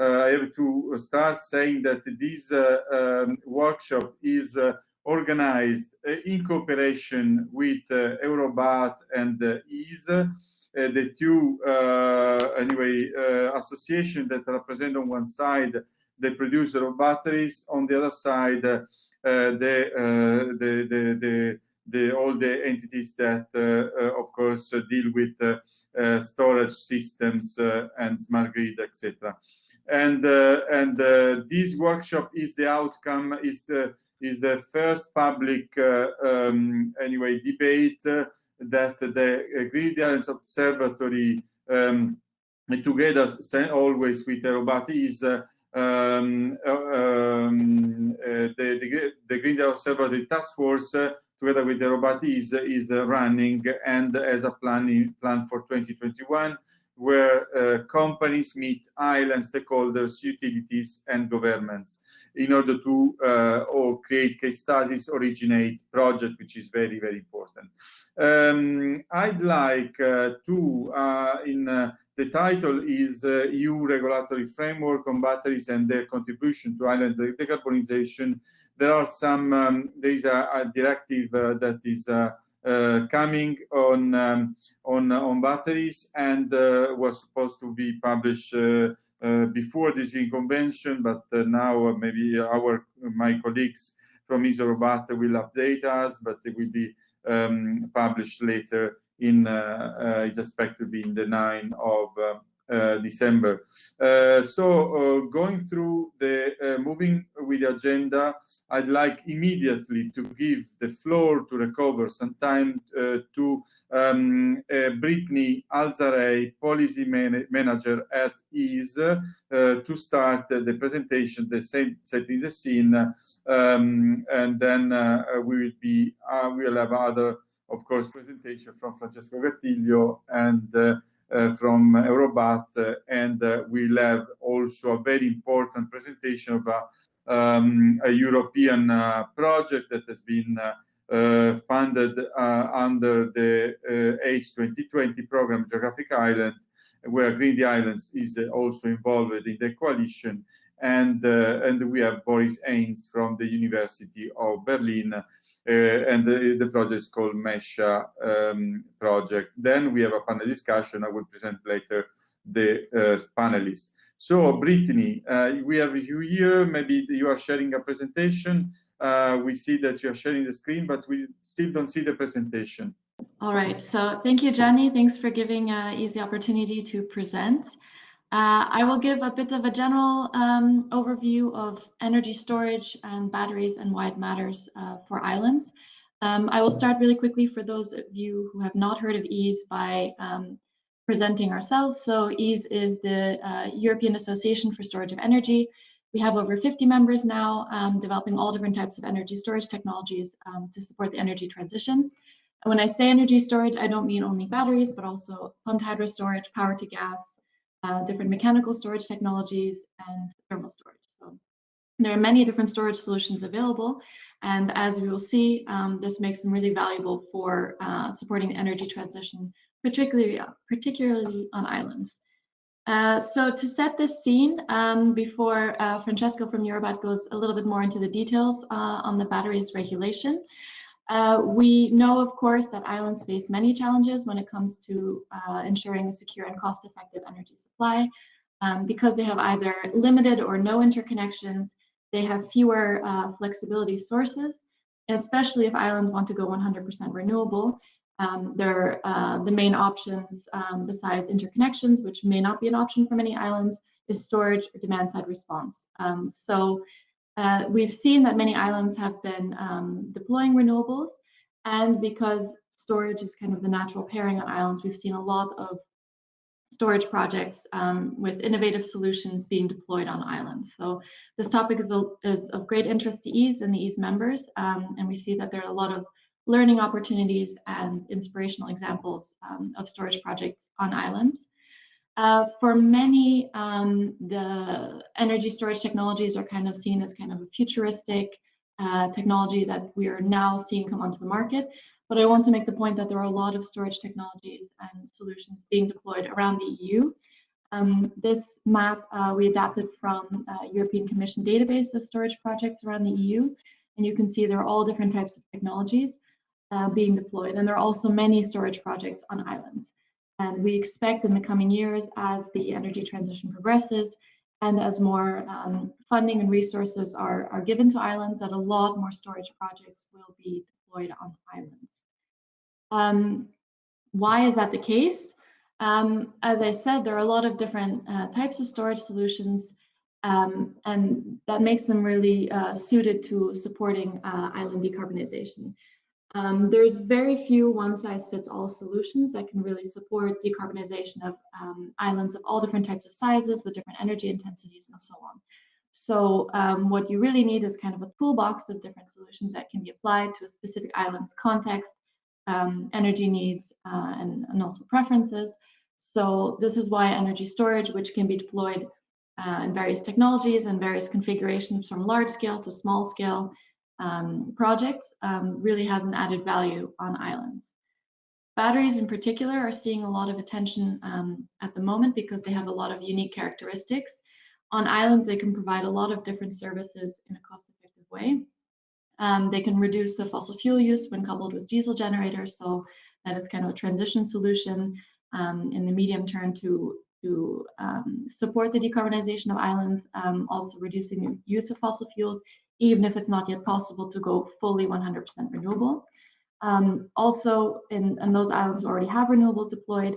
I have to start saying that this workshop is organized in cooperation with EUROBAT and EASE, the two associations that represent on one side the producer of batteries, on the other side all the entities that, of course, deal with storage systems and smart grid, etc. And this workshop is the outcome, is the first public debate that the Green Islands Observatory, together always with EUROBAT, is the Green Islands Observatory Task Force, together with EUROBAT, is running and as a plan for 2021, where companies meet island stakeholders, utilities, and governments in order to create case studies, originate projects, which is very, very important. I'd like the title is EU Regulatory Framework on Batteries and Their Contribution to Island Decarbonization. There is a directive that is coming on batteries and was supposed to be published before this convention, but now maybe my colleagues from EUROBAT will update us, but it will be published later it's expected to be in the 9th of December. So going through moving with the agenda, I'd like immediately to give the floor to recover some time to Brittany Alzarey, Policy Manager at EASE, to start the presentation, setting the scene, and then we will have other, of course, presentation from Francesco Gattiglio and from EUROBAT, and we'll have also a very important presentation of a European project that has been funded under the EASE 2020 program, Geographic Island, where Green Islands is also involved in the coalition, and we have Boris Haynes from the University of Berlin. And the project is called MESHA project. Then we have a panel discussion. I will present later the panelists. So, Brittany, we have you here. Maybe you are sharing a presentation. We see that you are sharing the screen, but we still don't see the presentation. All right. So, thank you, Gianni. Thanks for giving EASE the opportunity to present. I will give a bit of a general overview of energy storage and batteries and why it matters for islands. I will start really quickly for those of you who have not heard of EASE by presenting ourselves. So EASE is the European Association for Storage of Energy. We have over 50 members now, developing all different types of energy storage technologies to support the energy transition. And when I say energy storage, I don't mean only batteries, but also pumped hydro storage, power to gas, different mechanical storage technologies, and thermal storage. So there are many different storage solutions available, and as we will see, this makes them really valuable for supporting the energy transition, particularly on islands. So to set this scene, before Francesco from EUROBAT goes a little bit more into the details on the batteries regulation, we know, of course, that islands face many challenges when it comes to ensuring a secure and cost-effective energy supply. Because they have either limited or no interconnections, they have fewer flexibility sources, especially if islands want to go 100% renewable. The main options, besides interconnections, which may not be an option for many islands, is storage or demand-side response. We've seen that many islands have been deploying renewables, and because storage is kind of the natural pairing on islands, we've seen a lot of storage projects with innovative solutions being deployed on islands. So this topic is of great interest to EASE and the EASE members, and we see that there are a lot of learning opportunities and inspirational examples of storage projects on islands. For many, the energy storage technologies are kind of seen as kind of a futuristic technology that we are now seeing come onto the market. But I want to make the point that there are a lot of storage technologies and solutions being deployed around the EU. This map we adapted from European Commission database of storage projects around the EU, and you can see there are all different types of technologies being deployed, and there are also many storage projects on islands. And we expect in the coming years, as the energy transition progresses and as more funding and resources are given to islands, that a lot more storage projects will be deployed on islands. Why is that the case? As I said, there are a lot of different types of storage solutions, and that makes them really suited to supporting island decarbonization. There's very few one-size-fits-all solutions that can really support decarbonization of islands of all different types of sizes with different energy intensities and so on. So what you really need is kind of a toolbox of different solutions that can be applied to a specific island's context, energy needs, and also preferences. So this is why energy storage, which can be deployed in various technologies and various configurations from large scale to small scale projects, really has an added value on islands. Batteries in particular are seeing a lot of attention at the moment because they have a lot of unique characteristics. On islands, they can provide a lot of different services in a cost-effective way. They can reduce the fossil fuel use when coupled with diesel generators, so that is kind of a transition solution in the medium term to support the decarbonization of islands, also reducing the use of fossil fuels, even if it's not yet possible to go fully 100% renewable. Also, in those islands who already have renewables deployed,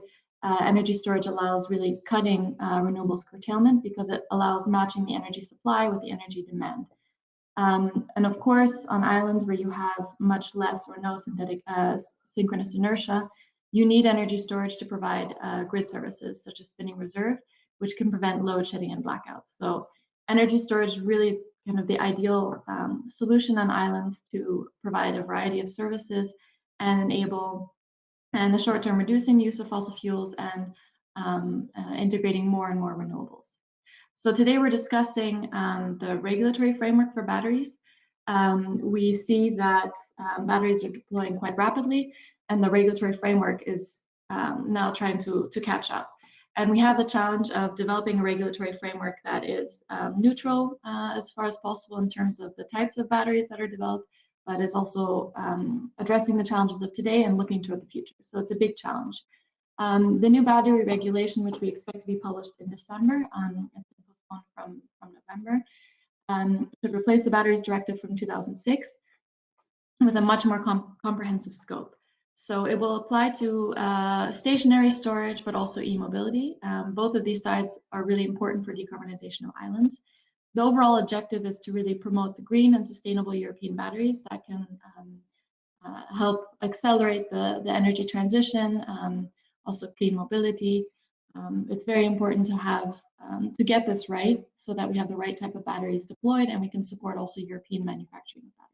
energy storage allows really cutting renewables curtailment because it allows matching the energy supply with the energy demand. And of course, on islands where you have much less or no synthetic synchronous inertia, you need energy storage to provide grid services such as spinning reserve, which can prevent load shedding and blackouts. So energy storage is really kind of the ideal solution on islands to provide a variety of services and enable, in the short term, reducing the use of fossil fuels and integrating more and more renewables. So today we're discussing the regulatory framework for batteries. We see that batteries are deploying quite rapidly, and the regulatory framework is now trying to catch up. And we have the challenge of developing a regulatory framework that is neutral as far as possible in terms of the types of batteries that are developed, but is also addressing the challenges of today and looking toward the future. So it's a big challenge. The new battery regulation, which we expect to be published in December, has been postponed from November, should replace the batteries directive from 2006 with a much more comprehensive scope. So it will apply to stationary storage, but also e-mobility. Both of these sides are really important for decarbonization of islands. The overall objective is to really promote the green and sustainable European batteries that can help accelerate the energy transition, also clean mobility. It's very important to have to get this right so that we have the right type of batteries deployed and we can support also European manufacturing of batteries.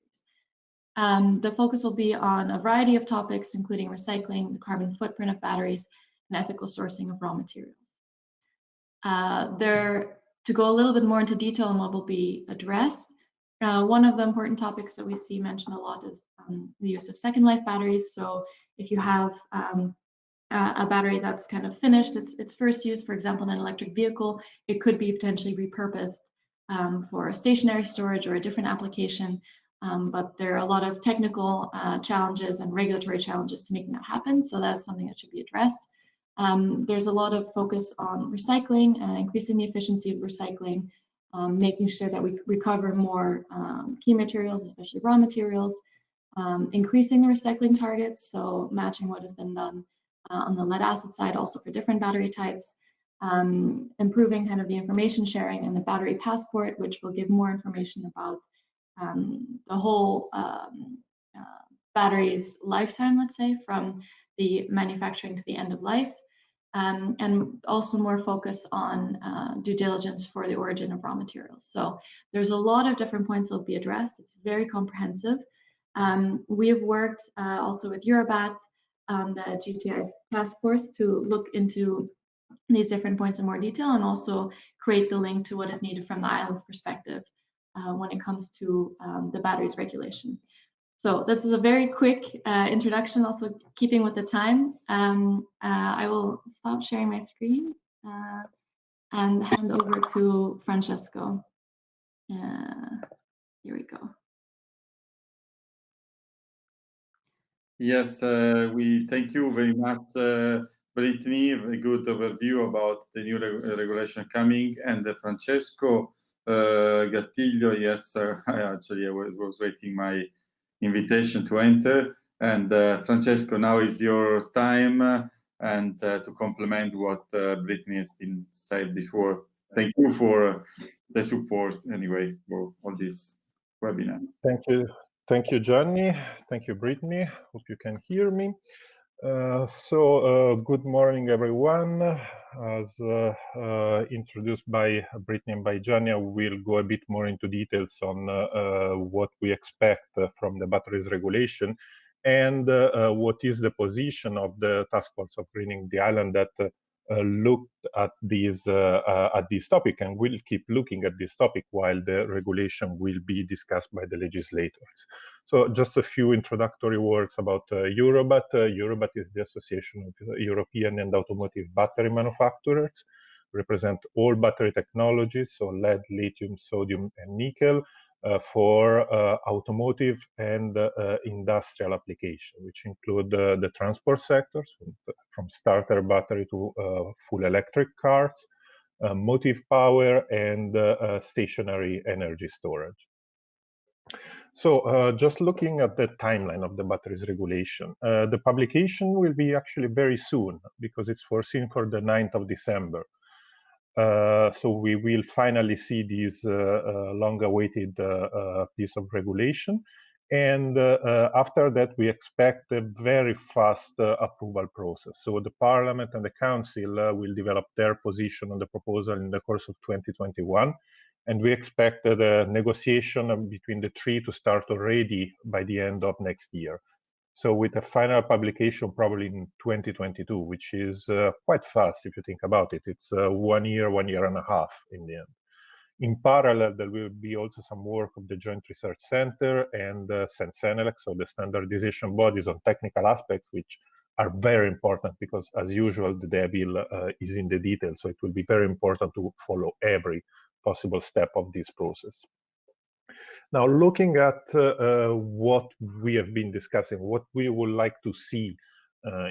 The focus will be on a variety of topics, including recycling, the carbon footprint of batteries, and ethical sourcing of raw materials. To go a little bit more into detail on what will be addressed, one of the important topics that we see mentioned a lot is the use of second life batteries. So if you have a battery that's kind of finished its first use, for example, in an electric vehicle, it could be potentially repurposed for stationary storage or a different application. But there are a lot of technical challenges and regulatory challenges to making that happen. So that's something that should be addressed. There's a lot of focus on recycling, increasing the efficiency of recycling, making sure that we recover more key materials, especially raw materials, increasing the recycling targets, so matching what has been done on the lead acid side also for different battery types, improving kind of the information sharing and the battery passport, which will give more information about the whole battery's lifetime, let's say, from the manufacturing to the end of life, and also more focus on due diligence for the origin of raw materials. So there's a lot of different points that will be addressed. It's very comprehensive. We have worked also with EUROBAT, the GTI task force, to look into these different points in more detail and also create the link to what is needed from the island's perspective when it comes to the batteries regulation. So this is a very quick introduction, also keeping with the time. I will stop sharing my screen. and hand over to Francesco. Here we go. Yes, we thank you very much, Brittany. A good overview about the new regulation coming, and Francesco Gattiglio. Yes, I was waiting my invitation to enter. And Francesco, now is your time, and to complement what Brittany has been said before. Thank you for the support anyway for all this webinar. Thank you. Thank you, Gianni. Thank you, Brittany. Hope you can hear me. Good morning, everyone. As introduced by Brittany and by Gianni, we'll go a bit more into details on what we expect from the batteries regulation and what is the position of the task force of greening the island that looked at this topic and will keep looking at this topic while the regulation will be discussed by the legislators. So just a few introductory words about EUROBAT. EUROBAT is the Association of European and Automotive Battery Manufacturers, represent all battery technologies, so lead, lithium, sodium, and nickel, for automotive and industrial application, which include the transport sectors, from starter battery to full electric cars, motive power, and stationary energy storage. So just looking at the timeline of the batteries regulation, the publication will be actually very soon because it's foreseen for the 9th of December. So we will finally see this long-awaited piece of regulation. And after that, we expect a very fast approval process. So the Parliament and the Council will develop their position on the proposal in the course of 2021. And we expect the negotiation between the three to start already by the end of next year. So with a final publication probably in 2022, which is quite fast if you think about it. It's 1 year and a half in the end. In parallel, there will be also some work of the Joint Research Center and CENELEC, so the standardization bodies on technical aspects, which are very important because, as usual, the devil is in the details. So it will be very important to follow every possible step of this process. Now, looking at what we have been discussing, what we would like to see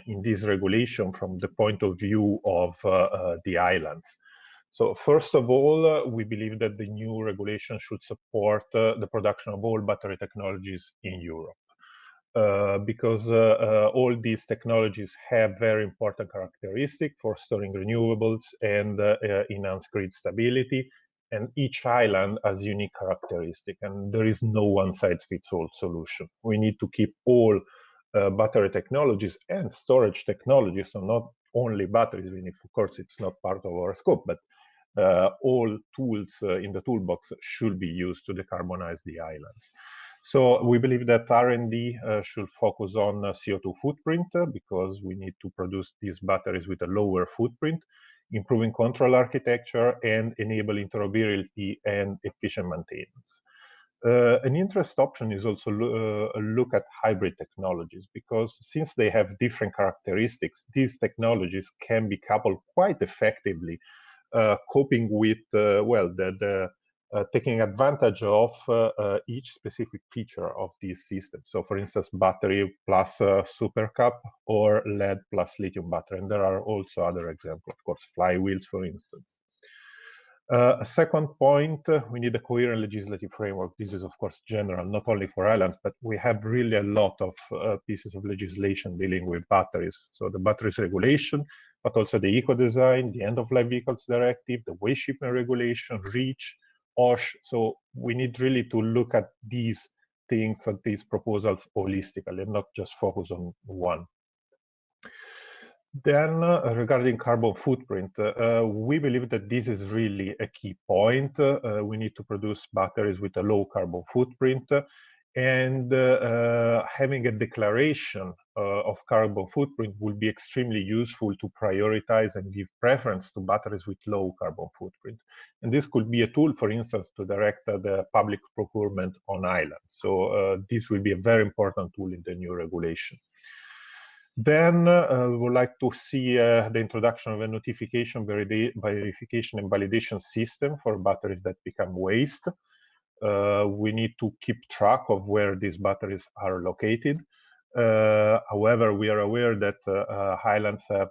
in this regulation from the point of view of the islands. So first of all, we believe that the new regulation should support the production of all battery technologies in Europe. Because all these technologies have very important characteristics for storing renewables and enhance grid stability. And each island has unique characteristics, and there is no one-size-fits-all solution. We need to keep all battery technologies and storage technologies, so not only batteries, even if, of course, it's not part of our scope, but all tools in the toolbox should be used to decarbonize the islands. So we believe that R&D should focus on CO2 footprint because we need to produce these batteries with a lower footprint, improving control architecture, and enable interoperability and efficient maintenance. An interest option is also a look at hybrid technologies because since they have different characteristics, these technologies can be coupled quite effectively, coping with, taking advantage of each specific feature of these systems. So for instance, battery plus supercap or lead plus lithium battery. And there are also other examples, of course, flywheels, for instance. A second point, we need a coherent legislative framework. This is, of course, general, not only for islands, but we have really a lot of pieces of legislation dealing with batteries. So the batteries regulation, but also the eco-design, the end-of-life vehicles directive, the waste shipment regulation, REACH, OSH. So we need really to look at these things, at these proposals holistically and not just focus on one. Then regarding carbon footprint, we believe that this is really a key point. We need to produce batteries with a low carbon footprint, and having a declaration of carbon footprint will be extremely useful to prioritize and give preference to batteries with low carbon footprint. And this could be a tool, for instance, to direct the public procurement on islands. So this will be a very important tool in the new regulation. Then we would like to see the introduction of a notification, verification, and validation system for batteries that become waste. We need to keep track of where these batteries are located. However, we are aware that islands are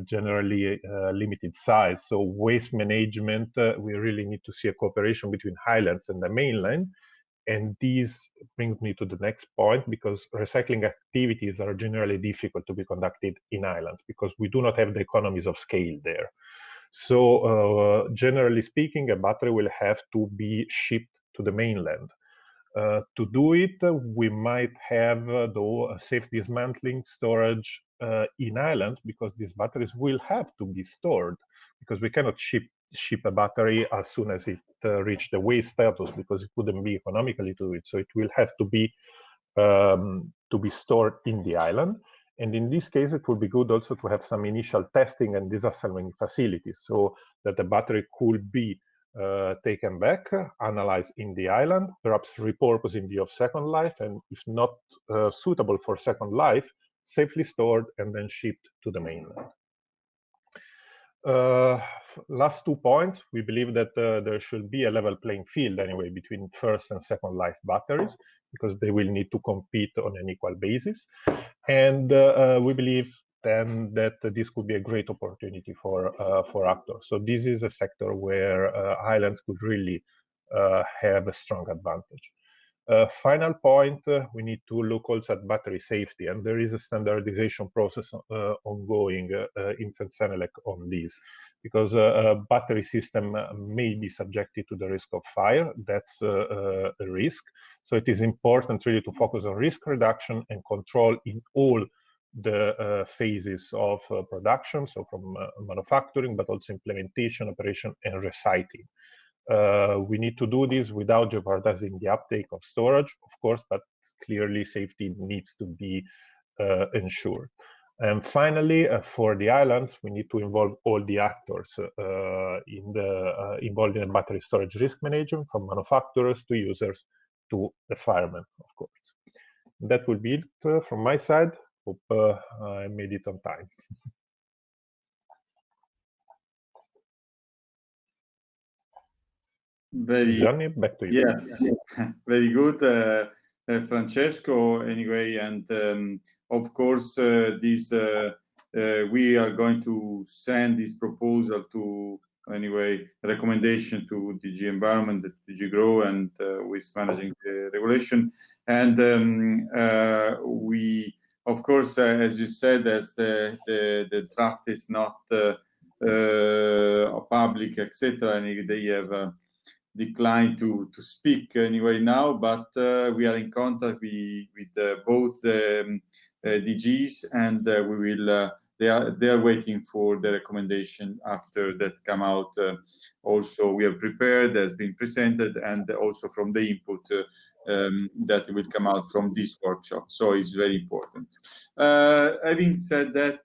generally limited size, so waste management, we really need to see a cooperation between islands and the mainland. And this brings me to the next point, because recycling activities are generally difficult to be conducted in islands because we do not have the economies of scale there. So generally speaking, a battery will have to be shipped to the mainland. To do it, we might have, though, a safe dismantling storage in islands, because these batteries will have to be stored, because we cannot ship a battery as soon as it reach the waste status, because it wouldn't be economically to do it. So it will have to be stored in the island. And in this case, it would be good also to have some initial testing and disassembling facilities, so that the battery could be taken back, analyzed in the island, perhaps repurposed in view of second life, and if not suitable for second life, safely stored and then shipped to the mainland. Last 2 points, we believe that there should be a level playing field anyway between first and second life batteries, because they will need to compete on an equal basis. And we believe then that this could be a great opportunity for actors. So this is a sector where islands could really have a strong advantage. Final point, we need to look also at battery safety, and there is a standardization process ongoing in Senelec on this, because a battery system may be subjected to the risk of fire. That's a risk. So it is important really to focus on risk reduction and control in all the phases of production, so from manufacturing, but also implementation, operation, and recycling. We need to do this without jeopardizing the uptake of storage, of course, but clearly safety needs to be ensured. And finally, for the islands, we need to involve all the actors involved in battery storage risk management, from manufacturers to users to the firemen, of course. That will be it from my side. Hope I made it on time. Gianni, back to you. Yes, very good, Francesco. Anyway, and of course, we are going to send this proposal to recommendation to DG Environment, DG Grow, and with managing the regulation. And we, of course, as you said, as the draft is not public, etc., and they have declined to speak anyway now, but we are in contact with both DGs, and we will. They are waiting for the recommendation after that come out. Also, we are prepared, has been presented, and also from the input that will come out from this workshop. So it's very important. Having said that,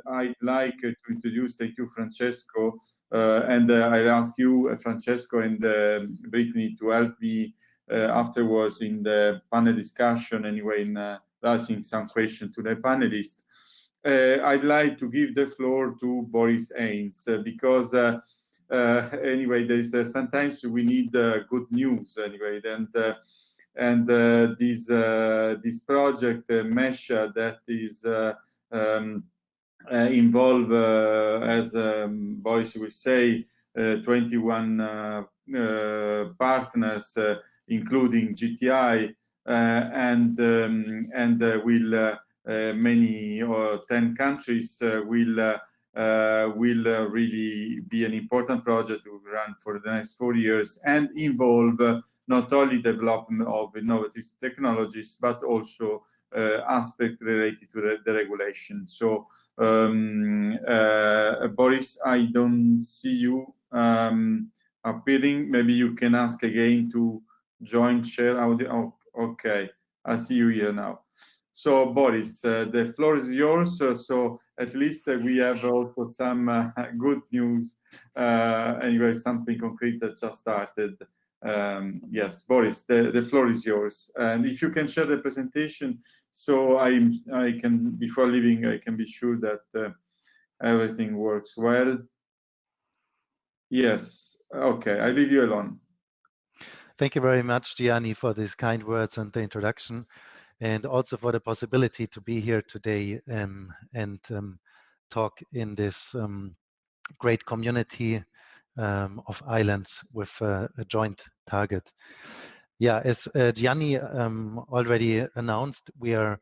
I'd like to introduce, thank you, Francesco, and I ask you, Francesco and Brittany, to help me afterwards in the panel discussion, anyway, in asking some questions to the panelists. I'd like to give the floor to Boris Haynes, because anyway, there's sometimes we need good news anyway, and this project Mesha that is involve, as Boris will say, 21 partners, including GTI, and will many or 10 countries will really be an important project to run for the next 4 years, and involve not only development of innovative technologies, but also aspects related to the regulation. So, Boris, I don't see you appearing. Maybe you can ask again to join share audio. Oh, okay, I see you here now. So, Boris, the floor is yours. So at least we have also some good news. Anyway, something concrete that just started. Yes, Boris, the floor is yours. And if you can share the presentation, so I can, before leaving, I can be sure that everything works well. Yes, okay, I leave you alone. Thank you very much, Gianni, for these kind words and the introduction, and also for the possibility to be here today and talk in this great community of islands with a joint target. Yeah, as Gianni already announced, we are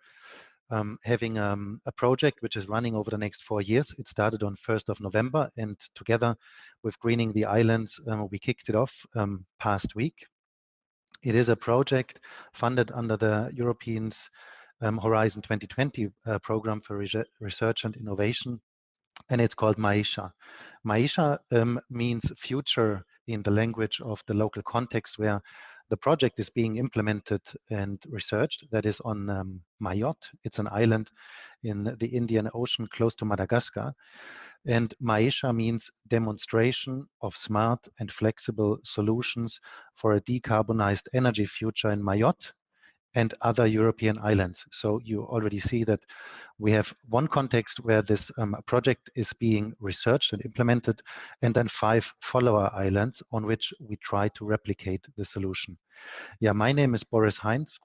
having a project which is running over the next 4 years. It started on 1st of November, and together with Greening the Islands, we kicked it off past week. It is a project funded under the Europeans Horizon 2020 program for research and innovation, and it's called Maisha. Maisha means future in the language of the local context where the project is being implemented and researched. That is on Mayotte. It's an island in the Indian Ocean close to Madagascar. And Maisha means demonstration of smart and flexible solutions for a decarbonized energy future in Mayotte and other European islands. So you already see that we have one context where this project is being researched and implemented, and then 5 follower islands on which we try to replicate the solution. Yeah, my name is Boris Heinz.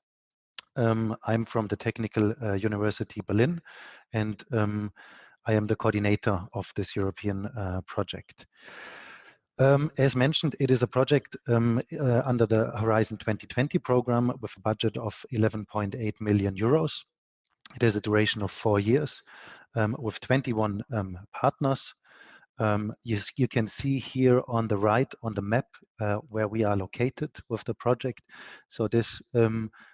I'm from the Technical University Berlin, and I am the coordinator of this European project. As mentioned, it is a project under the Horizon 2020 program with a budget of 11.8 million euros. It has a duration of 4 years with 21 partners. You can see here on the right on the map where we are located with the project. So this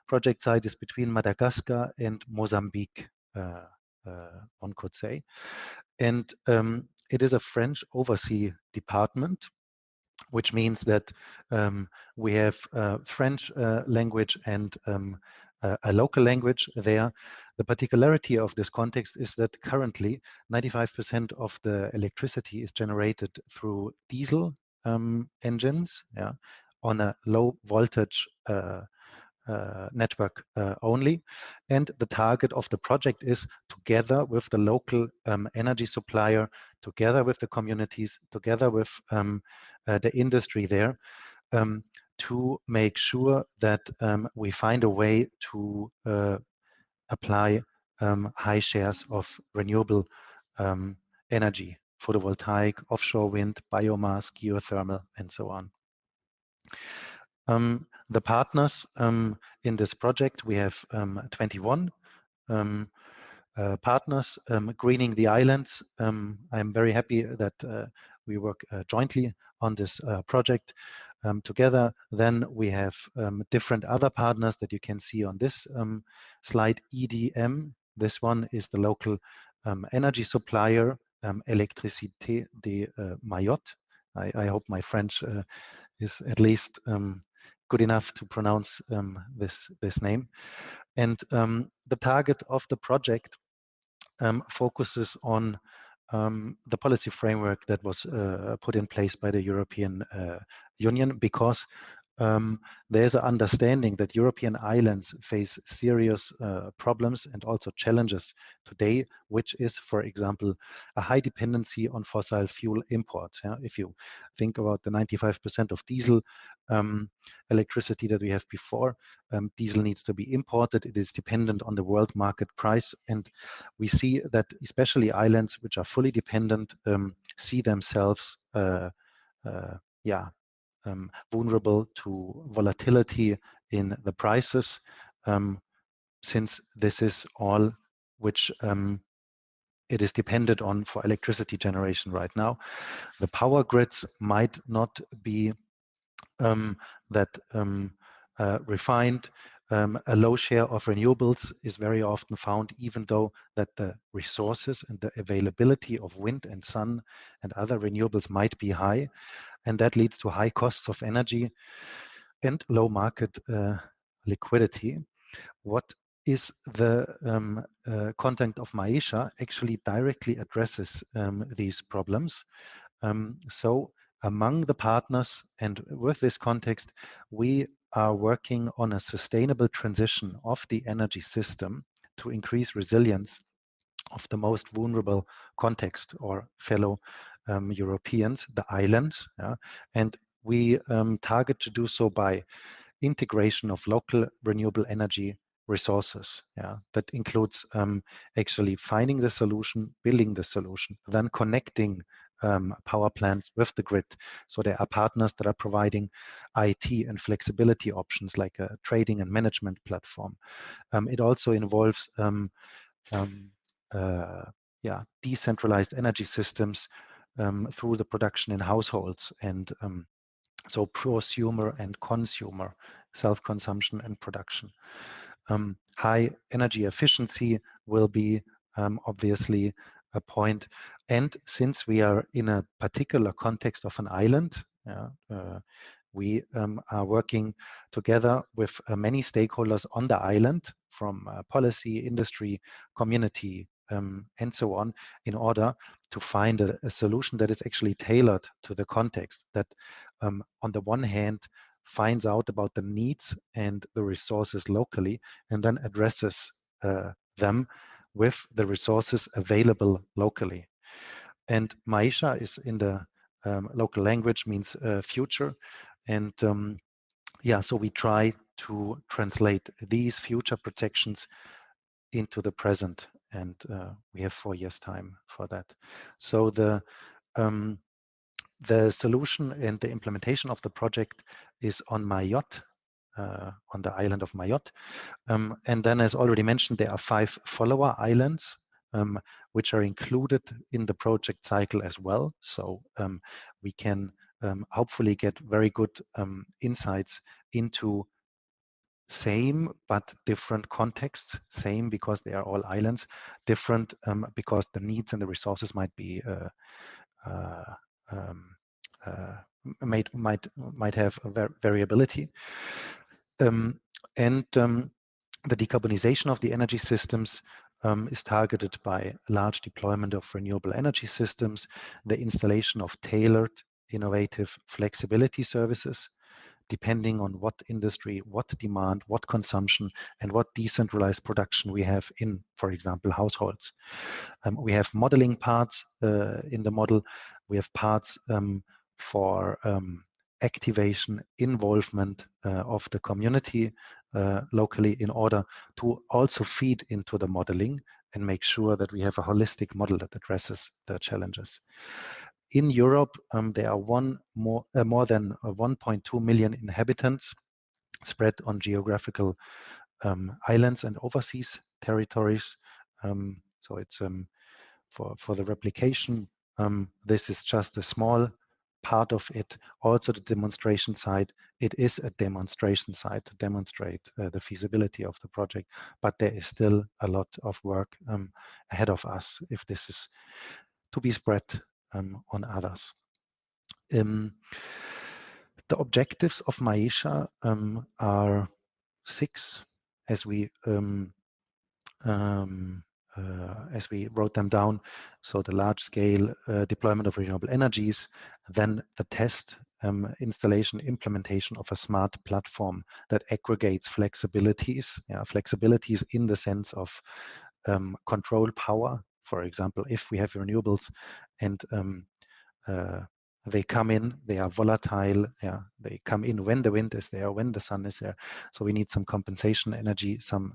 project site is between Madagascar and Mozambique, one could say. And it is a French overseas department, which means that we have French language and a local language there. The particularity of this context is that currently 95% of the electricity is generated through diesel engines, yeah, on a low voltage network only. And the target of the project is, together with the local energy supplier, together with the communities, together with the industry there, to make sure that we find a way to apply high shares of renewable energy, photovoltaic, offshore wind, biomass, geothermal, and so on. The partners in this project, we have 21 partners greening the islands. I'm very happy that we work jointly on this project together. Then we have different other partners that you can see on this slide. EDM, this one is the local energy supplier, Electricité de Mayotte. I hope my French is at least good enough to pronounce this name. And the target of the project focuses on the policy framework that was put in place by the European Union, because there's an understanding that European islands face serious problems and also challenges today, which is, for example, a high dependency on fossil fuel imports. Yeah? If you think about the 95% of diesel electricity that we have before, diesel needs to be imported. It is dependent on the world market price. And we see that especially islands which are fully dependent see themselves vulnerable to volatility in the prices, since this is all which it is dependent on for electricity generation right now. The power grids might not be refined. A low share of renewables is very often found, even though that the resources and the availability of wind and sun and other renewables might be high, and that leads to high costs of energy and low market liquidity. What is the content of Maisha actually directly addresses these problems. So among the partners, and with this context, we are working on a sustainable transition of the energy system to increase resilience of the most vulnerable context or fellow Europeans, the islands. Yeah? And we target to do so by integration of local renewable energy resources. Yeah? That includes actually finding the solution, building the solution, then connecting power plants with the grid. So there are partners that are providing IT and flexibility options like a trading and management platform. It also involves decentralized energy systems through the production in households, and so prosumer and consumer, self-consumption and production. High energy efficiency will be obviously a point. And since we are in a particular context of an island, we are working together with many stakeholders on the island, from policy, industry, community, and so on, in order to find a solution that is actually tailored to the context, that on the one hand finds out about the needs and the resources locally, and then addresses them with the resources available locally. And Maisha is in the local language, means future. And so we try to translate these future protections into the present, and we have 4 years time for that. So the solution and the implementation of the project is on Mayotte, on the island of Mayotte. And then, as already mentioned, there are 5 follower islands which are included in the project cycle as well. So we can hopefully get very good insights into same but different contexts. Same because they are all islands, different because the needs and the resources might be might have a variability. The decarbonization of the energy systems is targeted by large deployment of renewable energy systems, the installation of tailored, innovative flexibility services, depending on what industry, what demand, what consumption, and what decentralized production we have in, for example, households. We have modeling parts in the model. We have parts for activation, involvement of the community locally, in order to also feed into the modeling and make sure that we have a holistic model that addresses the challenges. In Europe, there are more than 1.2 million inhabitants spread on geographical islands and overseas territories. So it's for the replication. This is just a small part of it. Also the demonstration site, it is a demonstration site to demonstrate the feasibility of the project, but there is still a lot of work ahead of us if this is to be spread on others. The objectives of Maisha are 6, as we wrote them down. So the large-scale deployment of renewable energies, then the test, installation, implementation of a smart platform that aggregates flexibilities, flexibilities in the sense of control power. For example, if we have renewables and they come in, they are volatile, they come in when the wind is there, when the sun is there. So we need some compensation energy, some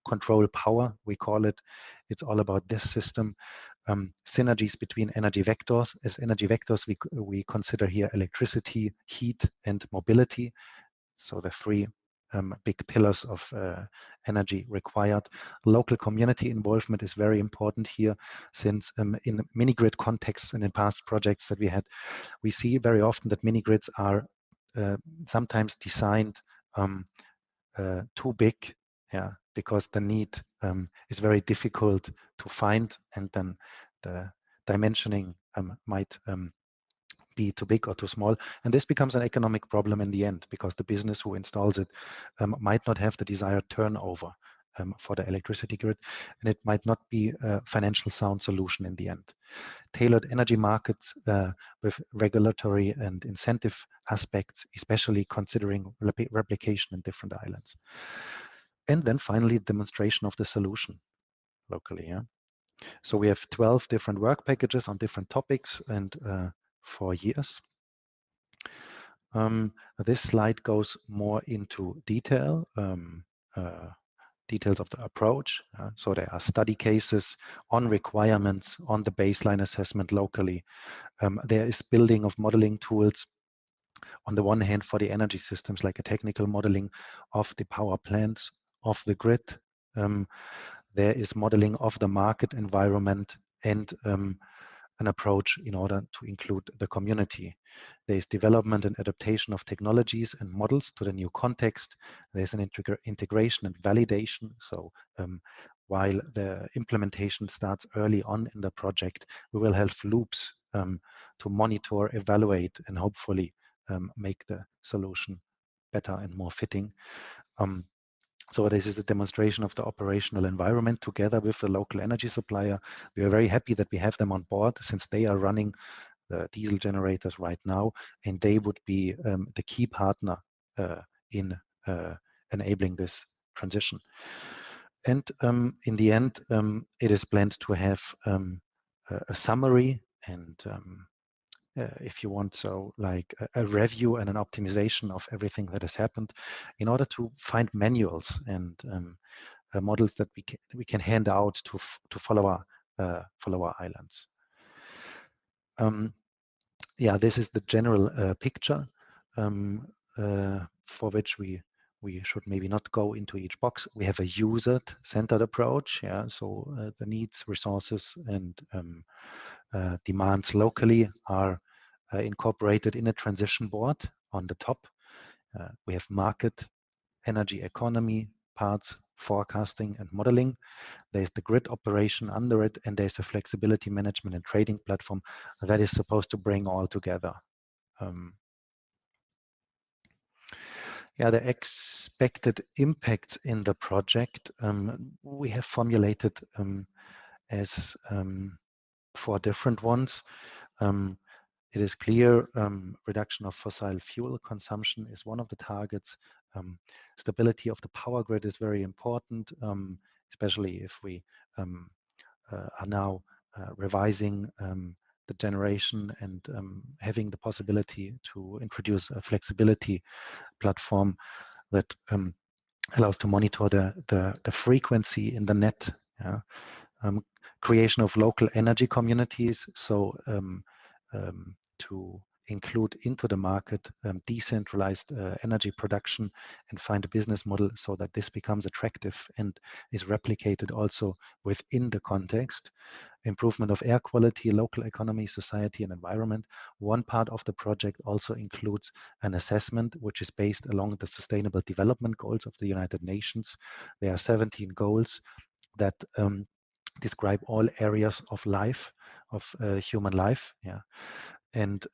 control power, we call it. It's all about this system. Synergies between energy vectors. As energy vectors, we consider here electricity, heat, and mobility. So the 3 big pillars of energy required. Local community involvement is very important here, since in mini-grid contexts and in past projects that we had, we see very often that mini-grids are sometimes designed too big, because the need is very difficult to find, and then the dimensioning might be too big or too small, and this becomes an economic problem in the end, because the business who installs it might not have the desired turnover for the electricity grid, and it might not be a financial sound solution in the end. Tailored energy markets with regulatory and incentive aspects, especially considering replication in different islands. And then finally, demonstration of the solution locally. Yeah? So we have 12 different work packages on different topics and 4 years. This slide goes more into detail, details of the approach. So there are study cases on requirements, on the baseline assessment locally. There is building of modeling tools, on the one hand for the energy systems, like a technical modeling of the power plants, of the grid. There is modeling of the market environment and an approach in order to include the community. There is development and adaptation of technologies and models to the new context. There's an integration and validation. So while the implementation starts early on in the project, we will have loops to monitor, evaluate, and hopefully make the solution better and more fitting. So this is a demonstration of the operational environment together with the local energy supplier. We are very happy that we have them on board, since they are running the diesel generators right now, and they would be the key partner in enabling this transition. And in the end, it is planned to have a summary and if you want, so like a review and an optimization of everything that has happened, in order to find manuals and models that we can hand out to follow our islands. Yeah, this is the general picture for which we should maybe not go into each box. We have a user-centered approach. Yeah, so the needs, resources, and demands locally are incorporated in a transition board on the top. We have market, energy economy, parts, forecasting, and modeling. There's the grid operation under it, and there's a flexibility management and trading platform that is supposed to bring all together. Yeah, the expected impacts in the project we have formulated as 4 different ones. It is clear reduction of fossil fuel consumption is one of the targets. Stability of the power grid is very important, especially if we are now revising the generation and having the possibility to introduce a flexibility platform that allows to monitor the frequency in the net. Yeah? Creation of local energy communities, so to include into the market decentralized energy production and find a business model so that this becomes attractive and is replicated also within the context. Improvement of air quality, local economy, society, and environment. One part of the project also includes an assessment which is based along the Sustainable Development Goals of the United Nations. There are 17 goals that describe all areas of life, of human life. Yeah. And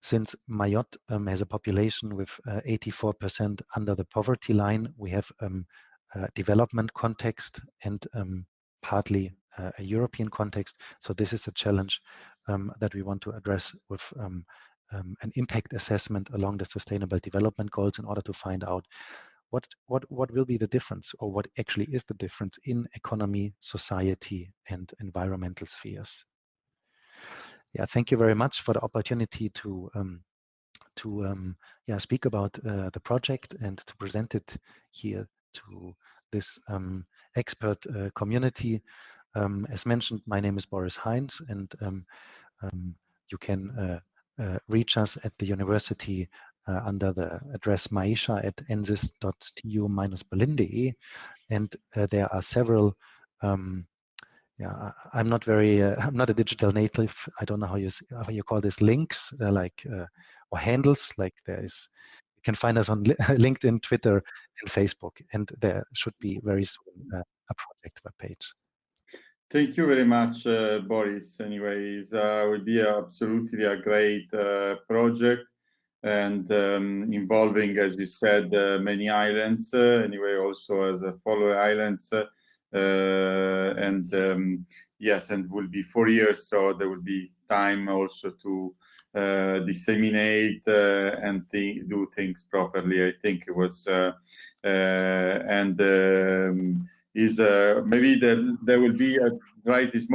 since Mayotte has a population with 84% under the poverty line, we have a development context and partly a European context. So this is a challenge that we want to address with an impact assessment along the Sustainable Development Goals in order to find out what will be the difference, or what actually is the difference in economy, society, and environmental spheres. Yeah, thank you very much for the opportunity to speak about the project and to present it here to this expert community. As mentioned, my name is Boris Heinz, and you can reach us at the university under the address maisha@ensis.tu-berlin.de, and there are several. Yeah, I'm not a digital native. I don't know how you call this, links or handles. Like you can find us on LinkedIn, Twitter, and Facebook, and there should be very soon a project webpage. Thank you very much, Boris. Anyways, it will be absolutely a great project. and involving, as you said, many islands. Anyway, also as a follow islands, and yes, and will be 4 years, so there will be time also to disseminate and do things properly. I think it was and is maybe there will be right this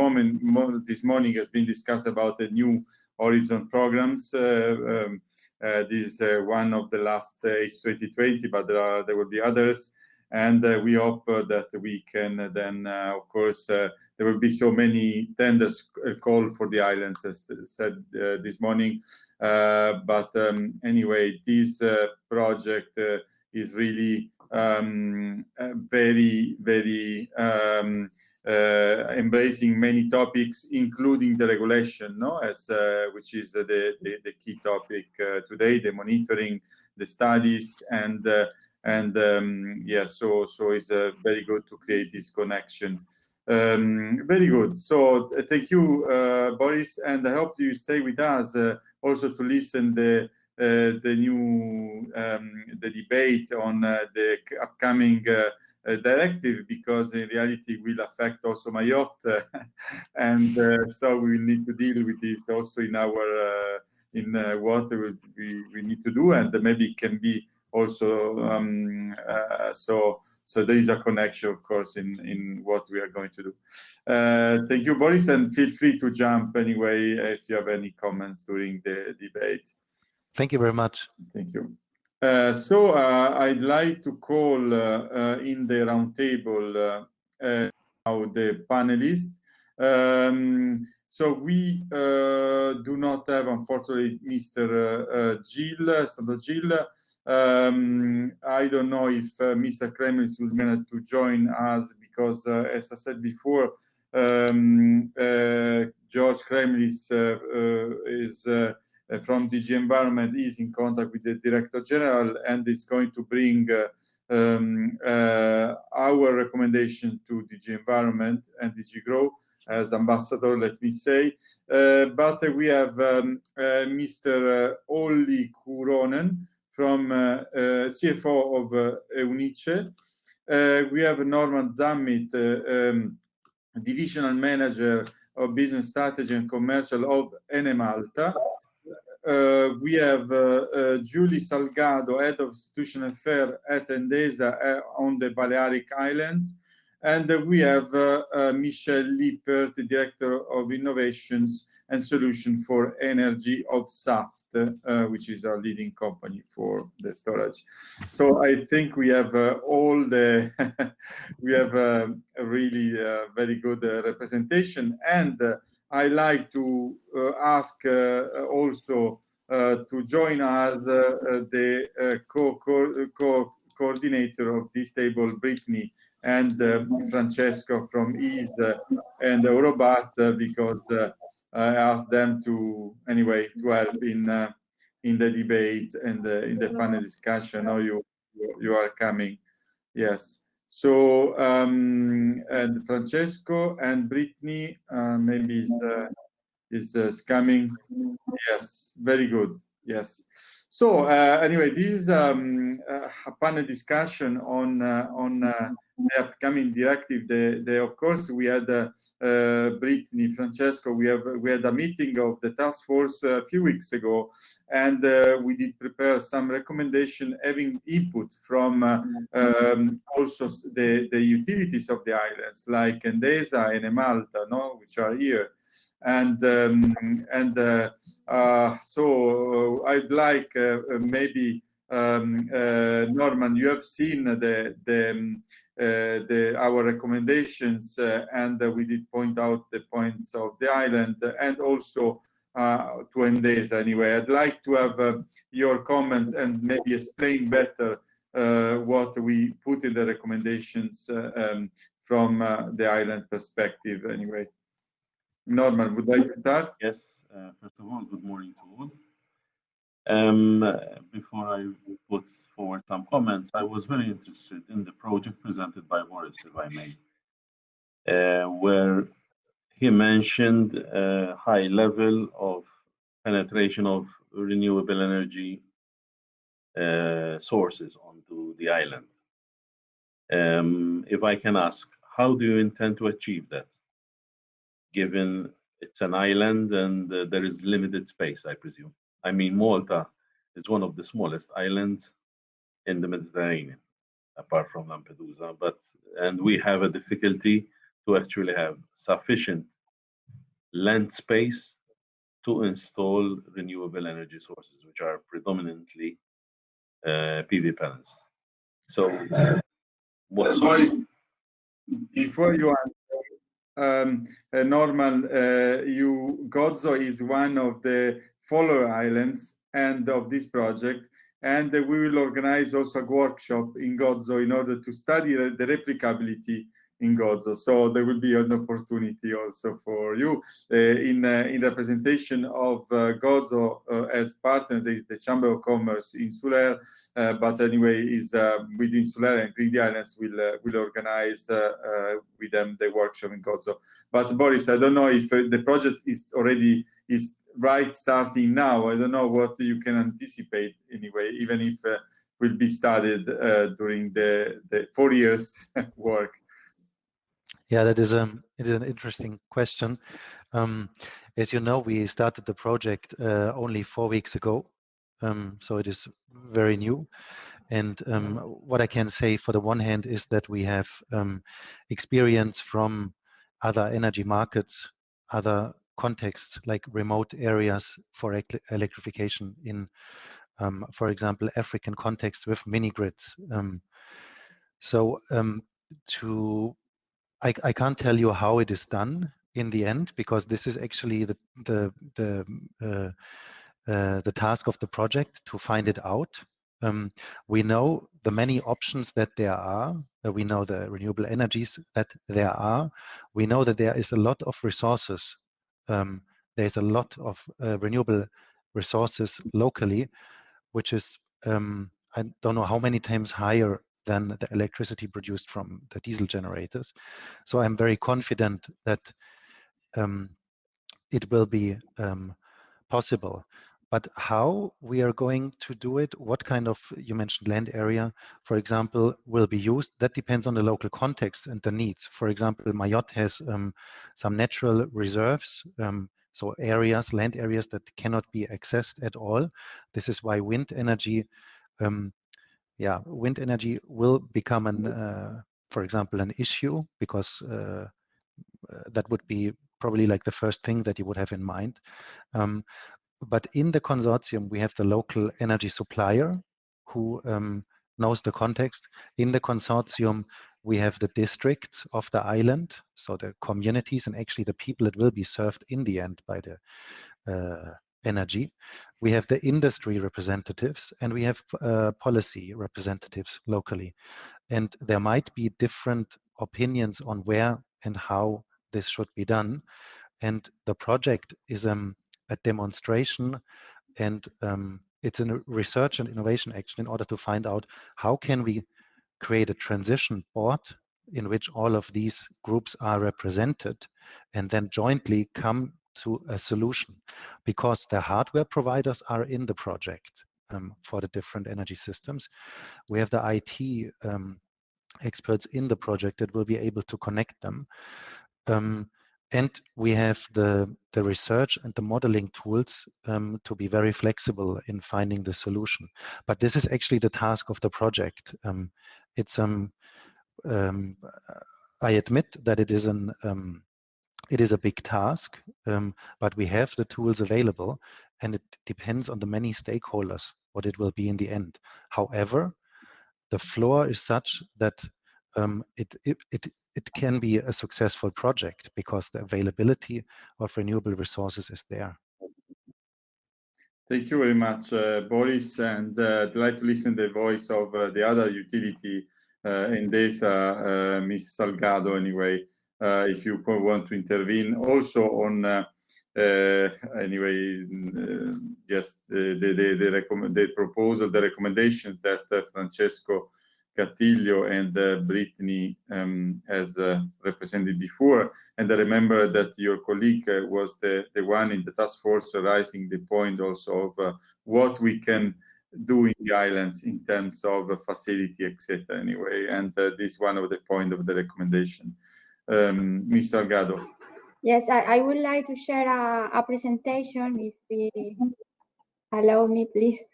this morning has been discussed about the new Horizon programs. This is one of the last H2020, but there will be others, and we hope that we can then, of course, there will be so many tenders called for the islands, as said this morning. But anyway, this project is really very, very embracing many topics, including the regulation, no, as which is the key topic today, the monitoring, the studies, and yeah, so it's very good to create this connection. Very good. So thank you, Boris, and I hope you stay with us also to listen the new the debate on the upcoming directive, because in reality will affect also Mayotte, and so we will need to deal with this also in our what we need to do, and maybe it can be also so there is a connection, of course, in what we are going to do. Thank you, Boris, and feel free to jump anyway if you have any comments during the debate. Thank you very much. Thank you. So I'd like to call in the roundtable now the panelists. So we do not have, unfortunately, Mr. Sandro Gil. I don't know if Mr. Kremlis will manage to join us, because, as I said before, George Kremlis is from DG Environment, is in contact with the Director General and is going to bring our recommendation to DG Environment and DG Grow as ambassador, let me say. But we have Mr. Olli Kuronen from CFO of Eunice. We have Norman Zammit, Divisional Manager of Business Strategy and Commercial of Enemalta. We have Julie Salgado, Head of Institutional Affairs at Endesa on the Balearic Islands. And we have Michel Lippert, the Director of Innovations and Solution for Energy of Saft, which is our leading company for the storage. So I think we have all the, we have a really very good representation. And I like to ask also to join us the co-coordinator of this table, Brittany, and Francesco from EASE and EUROBAT, because I asked them to, anyway, to help in the debate and in the panel discussion. Now you are coming, yes. So and Francesco and Brittany maybe is coming. Yes, very good. Yes. So anyway, this is a panel discussion on the upcoming directive. Of course, we had Brittany, Francesco. We had a meeting of the task force a few weeks ago, and we did prepare some recommendation, having input from also the utilities of the islands, like Endesa and Enemalta, no, which are here. And so I'd like maybe Norman, you have seen our recommendations, and we did point out the points of the island, and also to Endesa. Anyway, I'd like to have your comments and maybe explain better what we put in the recommendations from the island perspective. Anyway. Norman, would you like to start? Yes, first of all, good morning to all. Before I put forward some comments, I was very interested in the project presented by Boris, if I may, where he mentioned a high level of penetration of renewable energy sources onto the island. If I can ask, how do you intend to achieve that, given it's an island and there is limited space, I presume? I mean, Malta is one of the smallest islands in the Mediterranean, apart from Lampedusa, and we have a difficulty to actually have sufficient land space to install renewable energy sources, which are predominantly PV panels. So, before you answer, Norman, Gozo is one of the follower islands and of this project, and we will organize also a workshop in Gozo in order to study the replicability in Gozo. So there will be an opportunity also for you in representation of Gozo as partner. There is the Chamber of Commerce Insulaire, but anyway, is with Insulaire and Greedy Islands will organize with them the workshop in Gozo. But Boris, I don't know if the project is already starting now. I don't know what you can anticipate anyway, even if will be studied during the 4 years work. Yeah, it is an interesting question. As you know, we started the project only 4 weeks ago, so it is very new. And what I can say for the one hand is that we have experience from other energy markets, other contexts like remote areas for electrification in, for example, African context with mini grids. I can't tell you how it is done in the end, because this is actually the task of the project to find it out. We know the many options that there are. We know the renewable energies that there are. We know that there is a lot of resources. There's a lot of renewable resources locally, which is, I don't know how many times higher than the electricity produced from the diesel generators. So I'm very confident that it will be possible. But how we are going to do it, what kind of, you mentioned land area, for example, will be used, that depends on the local context and the needs. For example, Mayotte has some natural reserves, so areas, land areas that cannot be accessed at all. This is why wind energy, wind energy will become for example, an issue, because that would be probably like the first thing that you would have in mind. But in the consortium, we have the local energy supplier who knows the context. In the consortium, we have the districts of the island, so the communities and actually the people that will be served in the end by the energy. We have the industry representatives, and we have policy representatives locally. And there might be different opinions on where and how this should be done. And the project is a demonstration, and it's a research and innovation action in order to find out how can we create a transition board in which all of these groups are represented, and then jointly come to a solution, because the hardware providers are in the project for the different energy systems. We have the IT experts in the project that will be able to connect them. And we have the research and the modeling tools to be very flexible in finding the solution. But this is actually the task of the project. It's I admit that it is a big task, but we have the tools available, and it depends on the many stakeholders what it will be in the end. However, the floor is such that it can be a successful project because the availability of renewable resources is there. Thank you very much, Boris, and I'd like to listen to the voice of the other utility in this, Ms. Salgado, anyway, if you want to intervene also on, anyway, just the proposal, the recommendations that Francesco Cattilio and Brittany has represented before. And I remember that your colleague was the one in the task force raising the point also of what we can do in the islands in terms of facility, etc. Anyway, and this is one of the points of the recommendation. Ms. Salgado. Yes, I would like to share a presentation, if we allow me, please.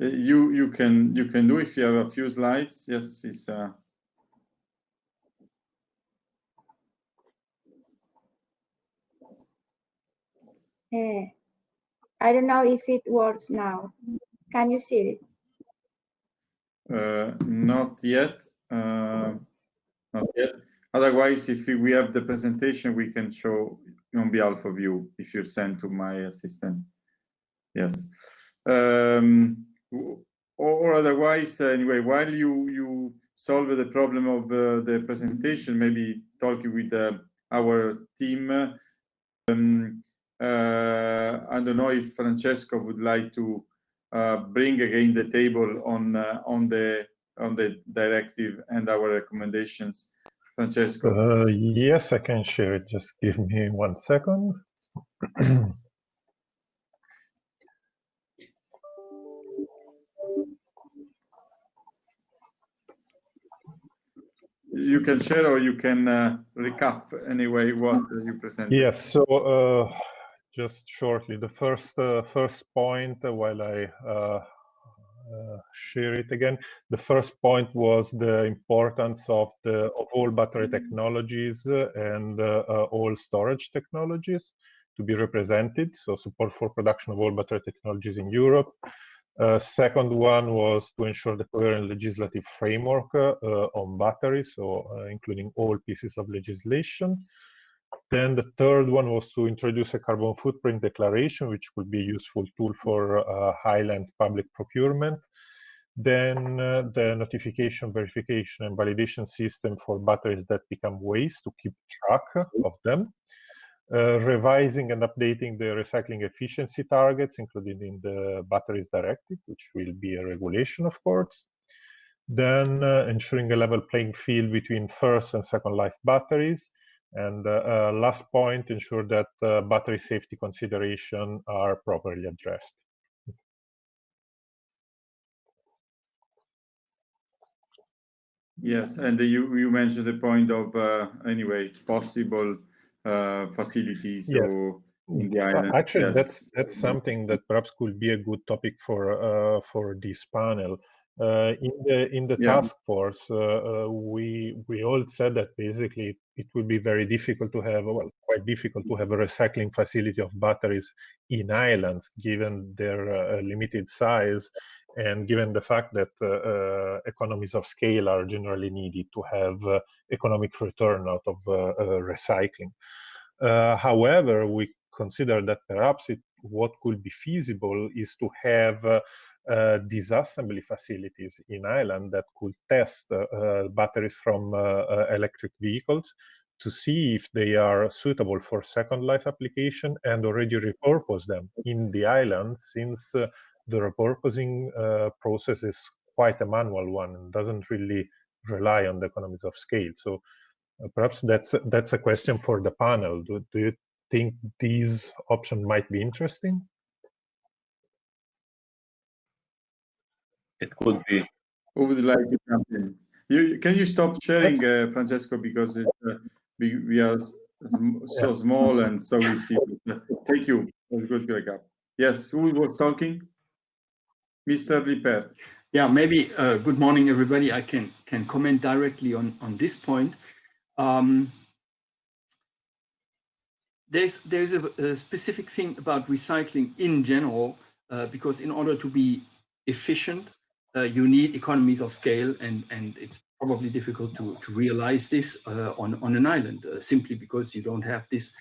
You can do if you have a few slides. Yes, it's. I don't know if it works now. Can you see it? Not yet. Not yet. Otherwise, if we have the presentation, we can show on behalf of you if you send to my assistant. Yes. Or otherwise, anyway, while you solve the problem of the presentation, maybe talking with our team. I don't know if Francesco would like to bring again the table on the directive and our recommendations. Francesco. Yes, I can share it. Just give me 1 second. You can share or you can recap anyway what you presented. Yes, so just shortly, the first point, while I share it again, the first point was the importance of all battery technologies and all storage technologies to be represented. So support for production of all battery technologies in Europe. Second one was to ensure the coherent legislative framework on batteries, so including all pieces of legislation. Then the third one was to introduce a carbon footprint declaration, which would be a useful tool for highland public procurement. Then the notification, verification, and validation system for batteries that become waste to keep track of them. Revising and updating the recycling efficiency targets, including in the batteries directive, which will be a regulation, of course. Then ensuring a level playing field between first and second life batteries. And last point, ensure that battery safety considerations are properly addressed. Yes, and you mentioned the point of anyway possible facilities. Yes. Or in the island. Actually, yes. that's something that perhaps could be a good topic for this panel. In the task force, we all said that basically it would be very difficult to have, well, quite difficult to have a recycling facility of batteries in islands, given their limited size, and given the fact that economies of scale are generally needed to have economic return out of recycling. However, we consider that perhaps what could be feasible is to have disassembly facilities in Ireland that could test batteries from electric vehicles to see if they are suitable for second life application and already repurpose them in the island, since the repurposing process is quite a manual one and doesn't really rely on the economies of scale. So perhaps that's a question for the panel. Do you think these options might be interesting? It could be. Who would like to jump in? Can you stop sharing, Francesco, because we are so small and so easy. Thank you. It was good, Greg. Yes, who was talking? Mr. Lippert. Yeah, maybe good morning, everybody. I can comment directly on this point. There's a specific thing about recycling in general, because in order to be efficient, you need economies of scale, and it's probably difficult to realize this on an island, simply because you don't have these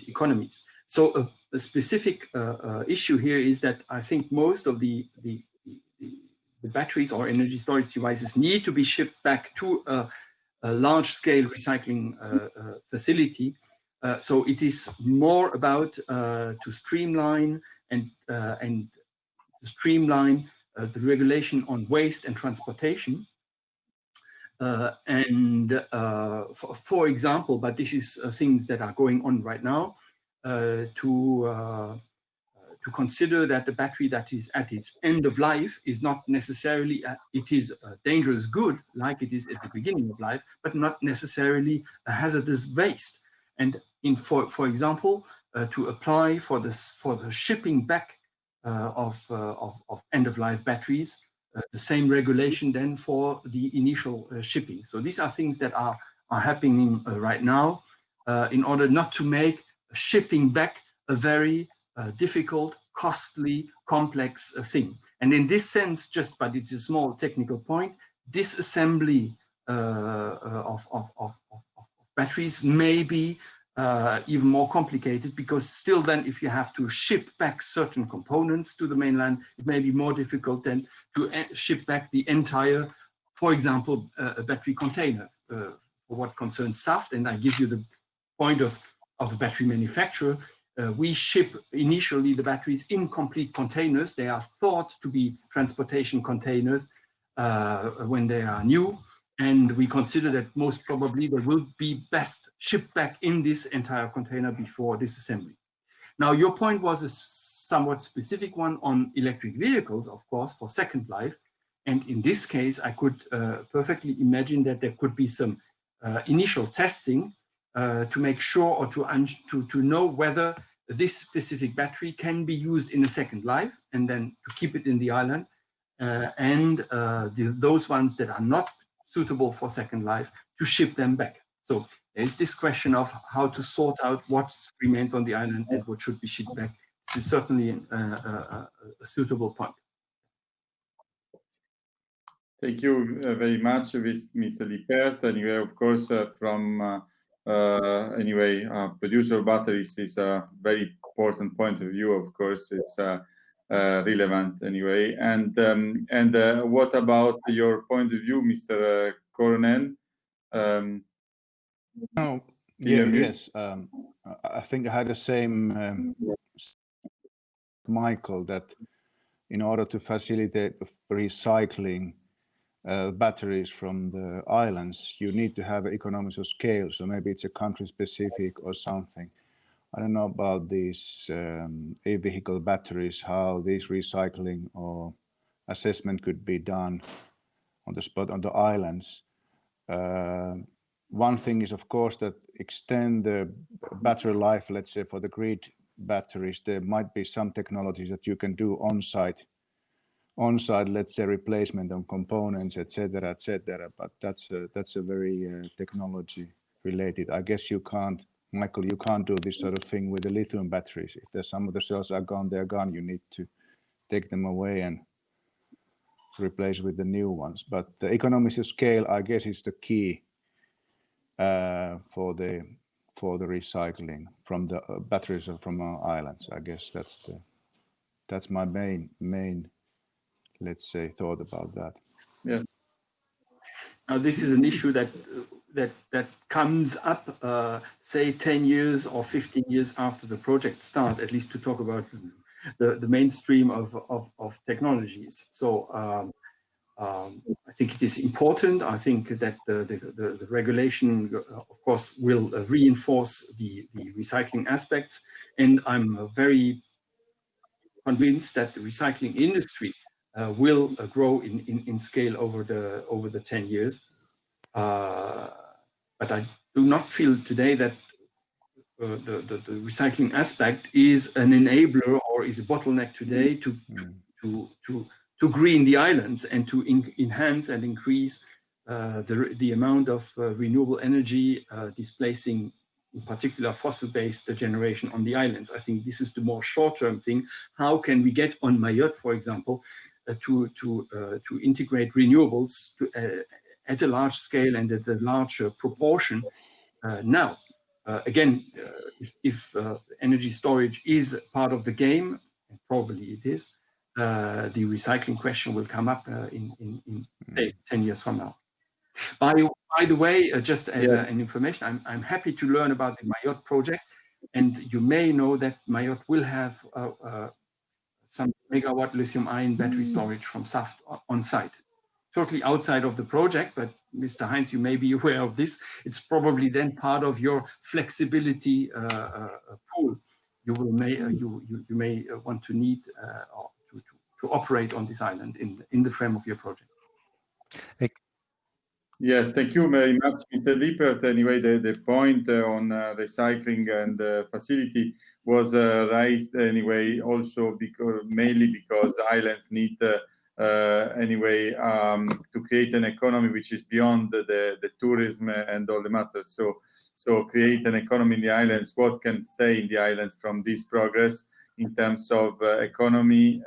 economies. So a specific issue here is that I think most of the batteries or energy storage devices need to be shipped back to a large-scale recycling facility. So it is more about to streamline and streamline the regulation on waste and transportation. For example, but this is things that are going on right now, to to consider that the battery that is at its end of life is not necessarily, it is a dangerous good like it is at the beginning of life, but not necessarily a hazardous waste. And for example, to apply for the shipping back of end-of-life batteries, the same regulation then for the initial shipping. So these are things that are happening right now in order not to make shipping back a very difficult, costly, complex thing. And in this sense, but it's a small technical point, disassembly of batteries may be even more complicated, because still then if you have to ship back certain components to the mainland, it may be more difficult than to ship back the entire, for example, a battery container. For what concerns SAFT, and I give you the point of a battery manufacturer, we ship initially the batteries in complete containers. They are thought to be transportation containers when they are new. And we consider that most probably they will be best shipped back in this entire container before disassembly. Now, your point was a somewhat specific one on electric vehicles, of course, for second life. And in this case, I could perfectly imagine that there could be some initial testing to make sure, or to know whether this specific battery can be used in a second life, and then to keep it in the island, and those ones that are not suitable for second life, to ship them back. So there's this question of how to sort out what remains on the island and what should be shipped back. This is certainly a suitable point. Thank you very much, Mr. Lippert. Anyway, of course, from producer batteries is a very important point of view. Of course, it's relevant anyway. And what about your point of view, Mr. Coronen? Yes. I think I had the same, Michael, that in order to facilitate recycling batteries from the islands, you need to have economies of scale. So maybe it's a country specific or something. I don't know about these e-vehicle batteries, how this recycling or assessment could be done on the spot on the islands. One thing is, of course, that extend the battery life, let's say for the grid batteries, there might be some technologies that you can do on-site, let's say replacement of components, etc., but that's a very technology related. I guess you can't, Michael, you can't do this sort of thing with the lithium batteries. If there's some of the cells are gone, they're gone. You need to take them away and replace with the new ones. But the economies of scale, I guess, is the key for the recycling from the batteries from our islands. I guess that's my main, let's say, thought about that. Yes. Now, this is an issue that comes up, say, 10 years or 15 years after the project start, at least to talk about the mainstream of technologies. So I think it is important. I think that the regulation, of course, will reinforce the recycling aspects. And I'm very convinced that the recycling industry will grow in scale over the 10 years. But I do not feel today that the recycling aspect is an enabler or is a bottleneck today to green the islands and to enhance and increase the amount of renewable energy displacing, in particular, fossil-based generation on the islands. I think this is the more short-term thing. How can we get on Mayotte, for example, to integrate renewables at a large scale and at a large proportion now? Again, if energy storage is part of the game, and probably it is, the recycling question will come up in say 10 years from now. By the way, just as an information, I'm happy to learn about the Mayotte project, and you may know that Mayotte will have some megawatt lithium-ion battery storage from SAFT on site. Totally outside of the project, but Mr. Heinz, you may be aware of this. It's probably then part of your flexibility pool. you may want to need or to operate on this island in the frame of your project. Yes, thank you very much, Mr. Lippert. Anyway, the point on recycling and facility was raised anyway, also mainly because islands need anyway to create an economy which is beyond the tourism and all the matters. So create an economy in the islands. What can stay in the islands from this progress in terms of economy?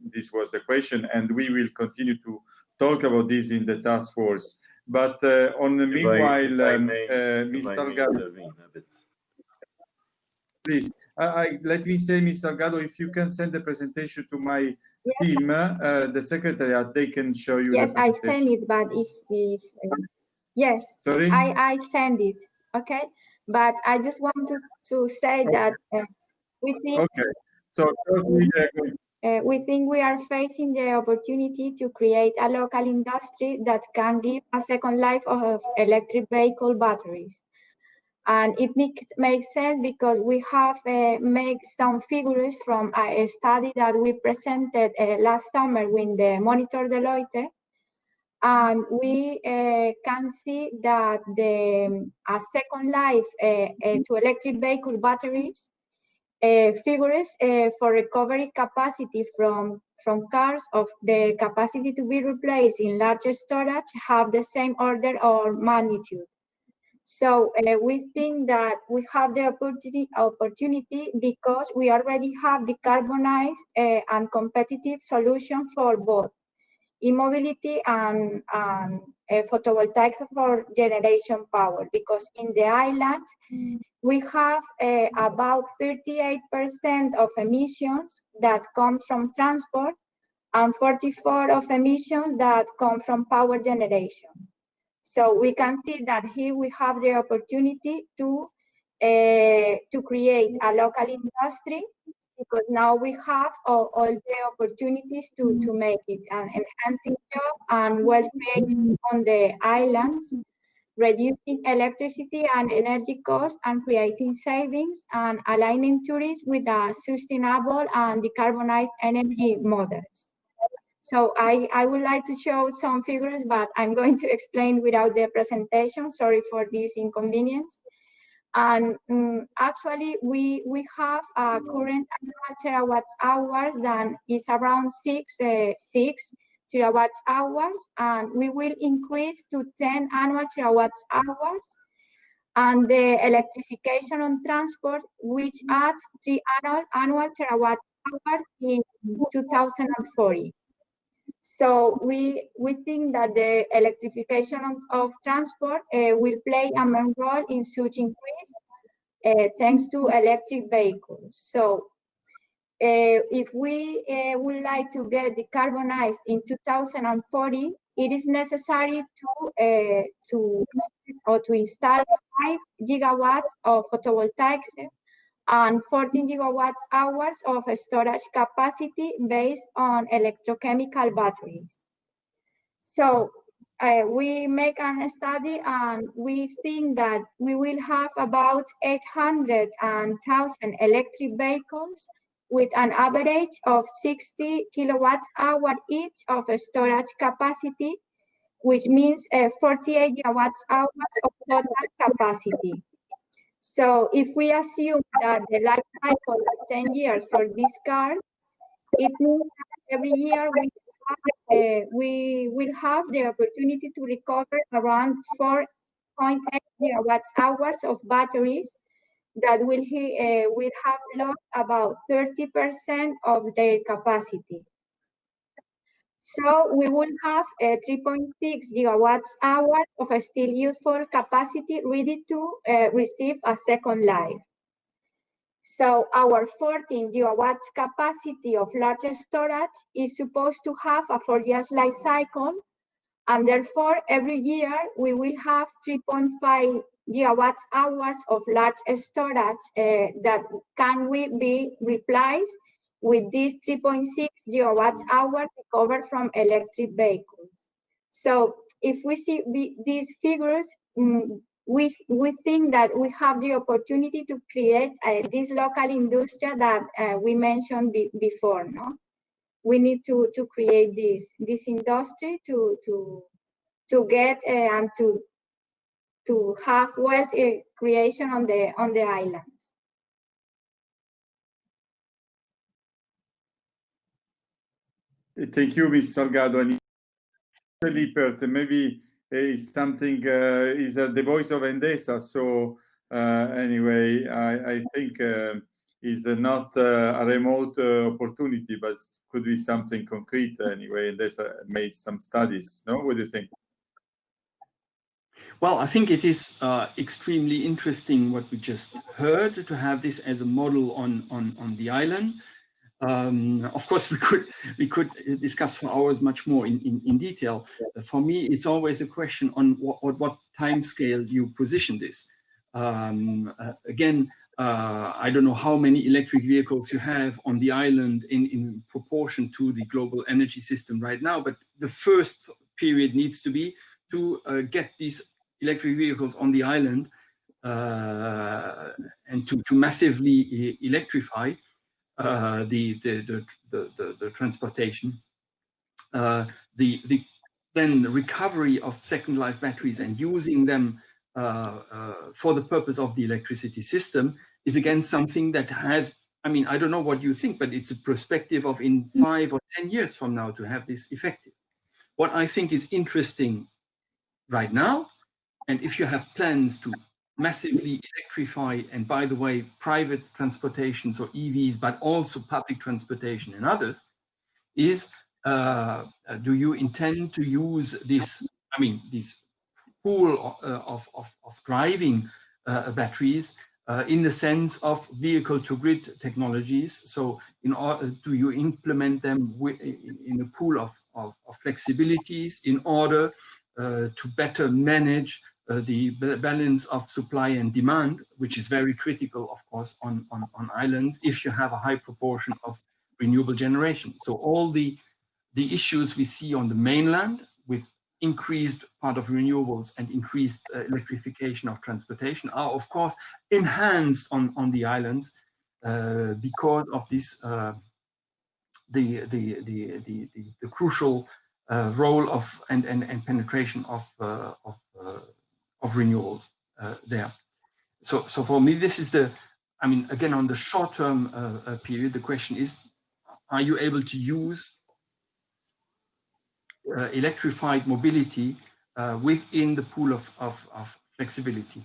This was the question, and we will continue to talk about this in the task force. But on the meanwhile, Ms. Salgado, please, let me say, Ms. Salgado, if you can send the presentation to my team, the secretariat, they can show you. Yes, I send it, but if yes, sorry, I send it. Okay, but I just want to say that we think. Okay, so we think we are facing the opportunity to create a local industry that can give a second life of electric vehicle batteries. And it makes sense because we have made some figures from a study that we presented last summer with the Monitor Deloitte. And we can see that a second life to electric vehicle batteries figures for recovery capacity from cars of the capacity to be replaced in larger storage have the same order or magnitude. So we think that we have the opportunity because we already have decarbonized and competitive solution for both e-mobility and photovoltaics for generation power, because in the island, we have about 38% of emissions that come from transport and 44% of emissions that come from power generation. So we can see that here we have the opportunity to create a local industry, because now we have all the opportunities to make it an enhancing job and wealth creation on the islands, reducing electricity and energy costs and creating savings and aligning tourism with a sustainable and decarbonized energy models. So I would like to show some figures, but I'm going to explain without the presentation. Sorry for this inconvenience. And actually, we have a current annual terawatt hours that is around 6 terawatt hours, and we will increase to 10 annual terawatt hours. And the electrification on transport, which adds 3 annual terawatt hours in 2040. So we think that the electrification of transport will play a main role in such increase thanks to electric vehicles. So if we would like to get decarbonized in 2040, it is necessary to install 5 gigawatts of photovoltaics and 14 gigawatt hours of storage capacity based on electrochemical batteries. So we make a study and we think that we will have about 800,000 electric vehicles with an average of 60 kilowatt hour each of storage capacity, which means 48 gigawatt hours of total capacity. So if we assume that the life cycle is 10 years for these cars, it means that every year we will have the opportunity to recover around 4.8 gigawatt hours of batteries that will have lost about 30% of their capacity. So we will have 3.6 gigawatt hours of still useful capacity ready to receive a second life. So our 14 gigawatts capacity of large storage is supposed to have a 4-year life cycle, and therefore every year we will have 3.5 gigawatt hours of large storage that can be replaced with these 3.6 gigawatt hours recovered from electric vehicles. So if we see these figures, we think that we have the opportunity to create this local industry that we mentioned before. No, we need to create this industry to get and to have wealth creation on the islands. Thank you, Ms. Salgado. And Lippert, maybe is something is the voice of Endesa. So anyway, I think is not a remote opportunity, but could be something concrete anyway. Endesa made some studies. No, what do you think? Well, I think it is extremely interesting what we just heard, to have this as a model on the island. Of course, we could discuss for hours much more in detail. For me, it's always a question on what time scale you position this. Again, I don't know how many electric vehicles you have on the island in proportion to the global energy system right now, but the first period needs to be to get these electric vehicles on the island and to massively electrify the transportation. Then the recovery of second life batteries and using them for the purpose of the electricity system is again something that has, I mean, I don't know what you think, but it's a perspective of in 5 or 10 years from now to have this effective. What I think is interesting right now, and if you have plans to massively electrify, and by the way, private transportation, so EVs, but also public transportation and others, is do you intend to use this, I mean, this pool of driving batteries in the sense of vehicle to grid technologies? So in order, do you implement them in a pool of flexibilities in order to better manage the balance of supply and demand, which is very critical, of course, on islands if you have a high proportion of renewable generation. So all the issues we see on the mainland with increased part of renewables and increased electrification of transportation are, of course, enhanced on the islands because of this the crucial role of and penetration of renewables there. So for me, this is the, I mean, again, on the short-term period, the question is, are you able to use electrified mobility within the pool of flexibility?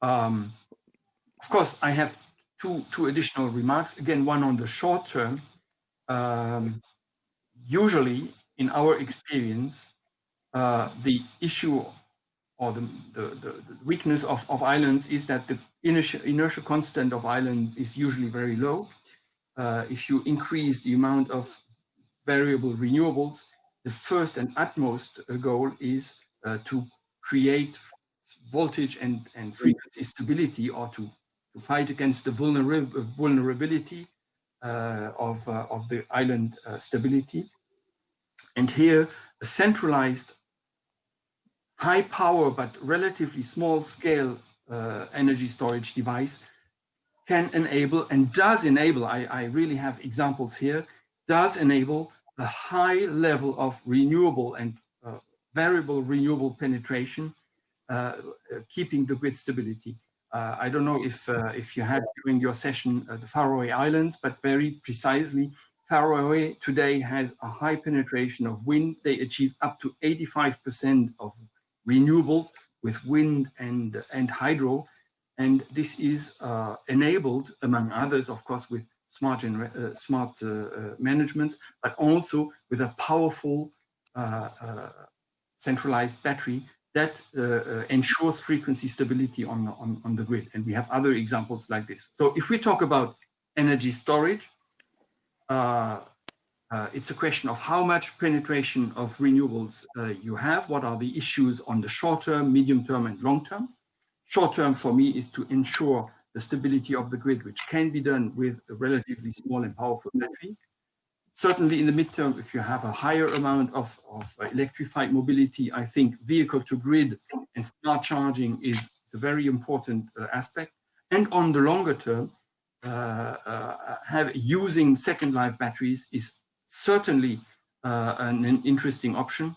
Of course, I have two additional remarks. Again, one on the short term. Usually, in our experience, the issue or the weakness of islands is that the inertial constant of island is usually very low. If you increase the amount of variable renewables, the first and utmost goal is to create voltage and frequency stability, or to fight against the vulnerability of the island stability. And here, a centralized, high power but relatively small scale energy storage device can enable, and does enable, I really have examples here, does enable a high level of renewable and variable renewable penetration, keeping the grid stability. I don't know if you had during your session the Faroe Islands, but very precisely, Faroe today has a high penetration of wind. They achieve up to 85% of renewable with wind and hydro. And this is enabled, among others, of course, with smart management, but also with a powerful centralized battery that ensures frequency stability on the grid. And we have other examples like this. So if we talk about energy storage, it's a question of how much penetration of renewables you have, what are the issues on the short term, medium term, and long term. Short term for me is to ensure the stability of the grid, which can be done with a relatively small and powerful battery. certainly in the midterm, if you have a higher amount of electrified mobility, I think vehicle to grid and smart charging is a very important aspect. And on the longer term, using second life batteries is certainly an interesting option.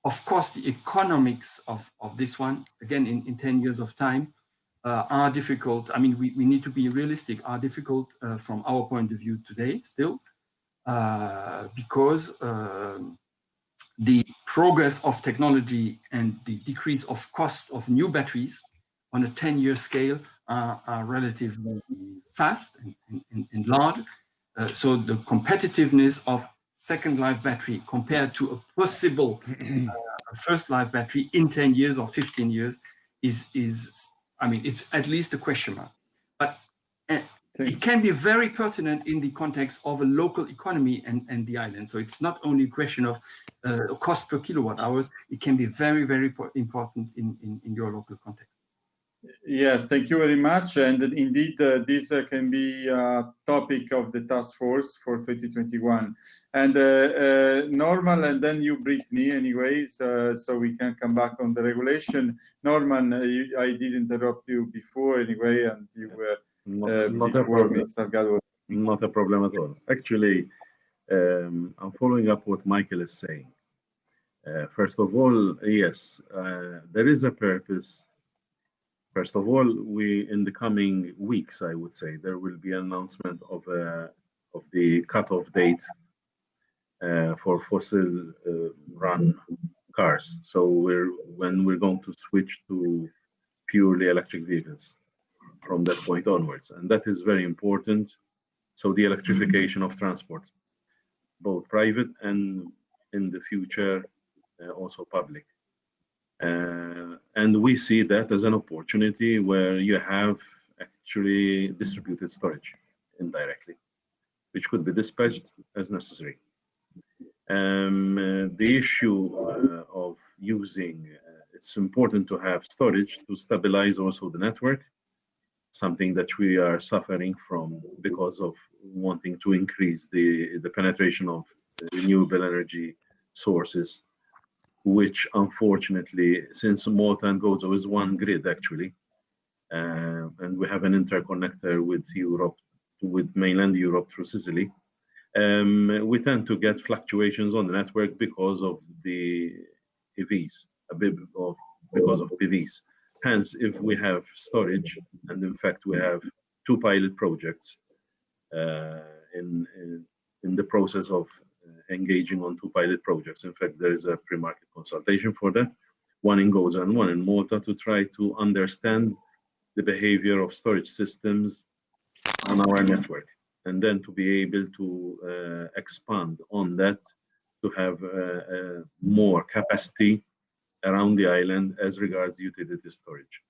Of course, the economics of this one, again, in 10 years of time, are difficult. I mean, we need to be realistic, are difficult from our point of view today still, because the progress of technology and the decrease of cost of new batteries on a 10-year scale are relatively fast and large. So the competitiveness of second life battery compared to a possible first life battery in 10 years or 15 years is I mean, it's at least a question mark. But it can be very pertinent in the context of a local economy and the island. So it's not only a question of cost per kilowatt hours, it can be very, very important in your local context. Yes, thank you very much. And indeed, this can be a topic of the task force for 2021. And Norman, and then you, Brittany, anyways, so we can come back on the regulation. Norman, I did interrupt you before anyway, and you were not a problem at all. Actually, I'm following up what Michael is saying. First of all, yes, there is a purpose. First of all, in the coming weeks, I would say, there will be an announcement of the cutoff date for fossil run cars. So when we're going to switch to purely electric vehicles from that point onwards, and that is very important. So the electrification of transport, both private and in the future also public. And we see that as an opportunity where you have actually distributed storage indirectly, which could be dispatched as necessary. The issue of using, it's important to have storage to stabilize also the network, something that we are suffering from because of wanting to increase the penetration of renewable energy sources, which unfortunately, since Malta and Gozo is one grid actually, and we have an interconnector with Europe, with mainland Europe through Sicily, we tend to get fluctuations on the network because of the EVs, because of PVs. Hence, if we have storage, and in fact we have 2 pilot projects in the process of engaging on 2 pilot projects. In fact, there is a pre-market consultation for that, one in Gozo and one in Malta, to try to understand the behavior of storage systems on our network, and then to be able to expand on that, to have more capacity around the island as regards utility storage.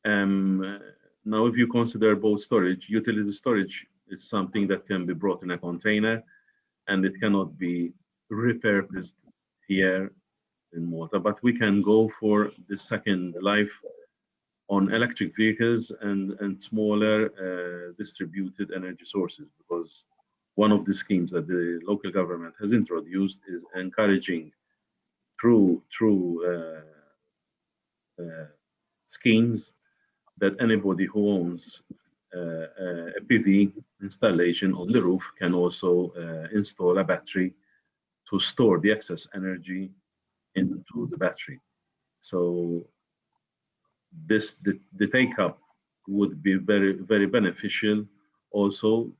Now, if you consider both storage, utility storage is something that can be brought in a container, and it cannot be repurposed here in Malta, but we can go for the second life on electric vehicles and smaller distributed energy sources, because one of the schemes that the local government has introduced is encouraging through schemes that anybody who owns a PV installation on the roof can also install a battery to store the excess energy into the battery. So the take-up would be very, very beneficial also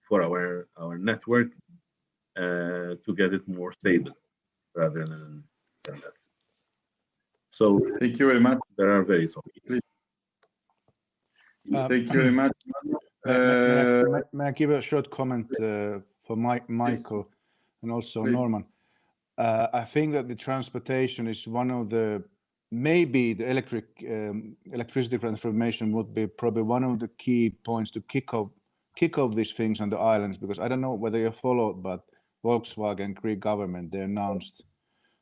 for our network to get it more stable rather than that. So thank you very much. There are various options. Thank you very much. May I give a short comment for Michael and also Please. Norman? I think that the transportation is one of the, maybe the electricity transformation would be probably one of the key points to kick off these things on the islands, because I don't know whether you followed, but Volkswagen Greek government, they announced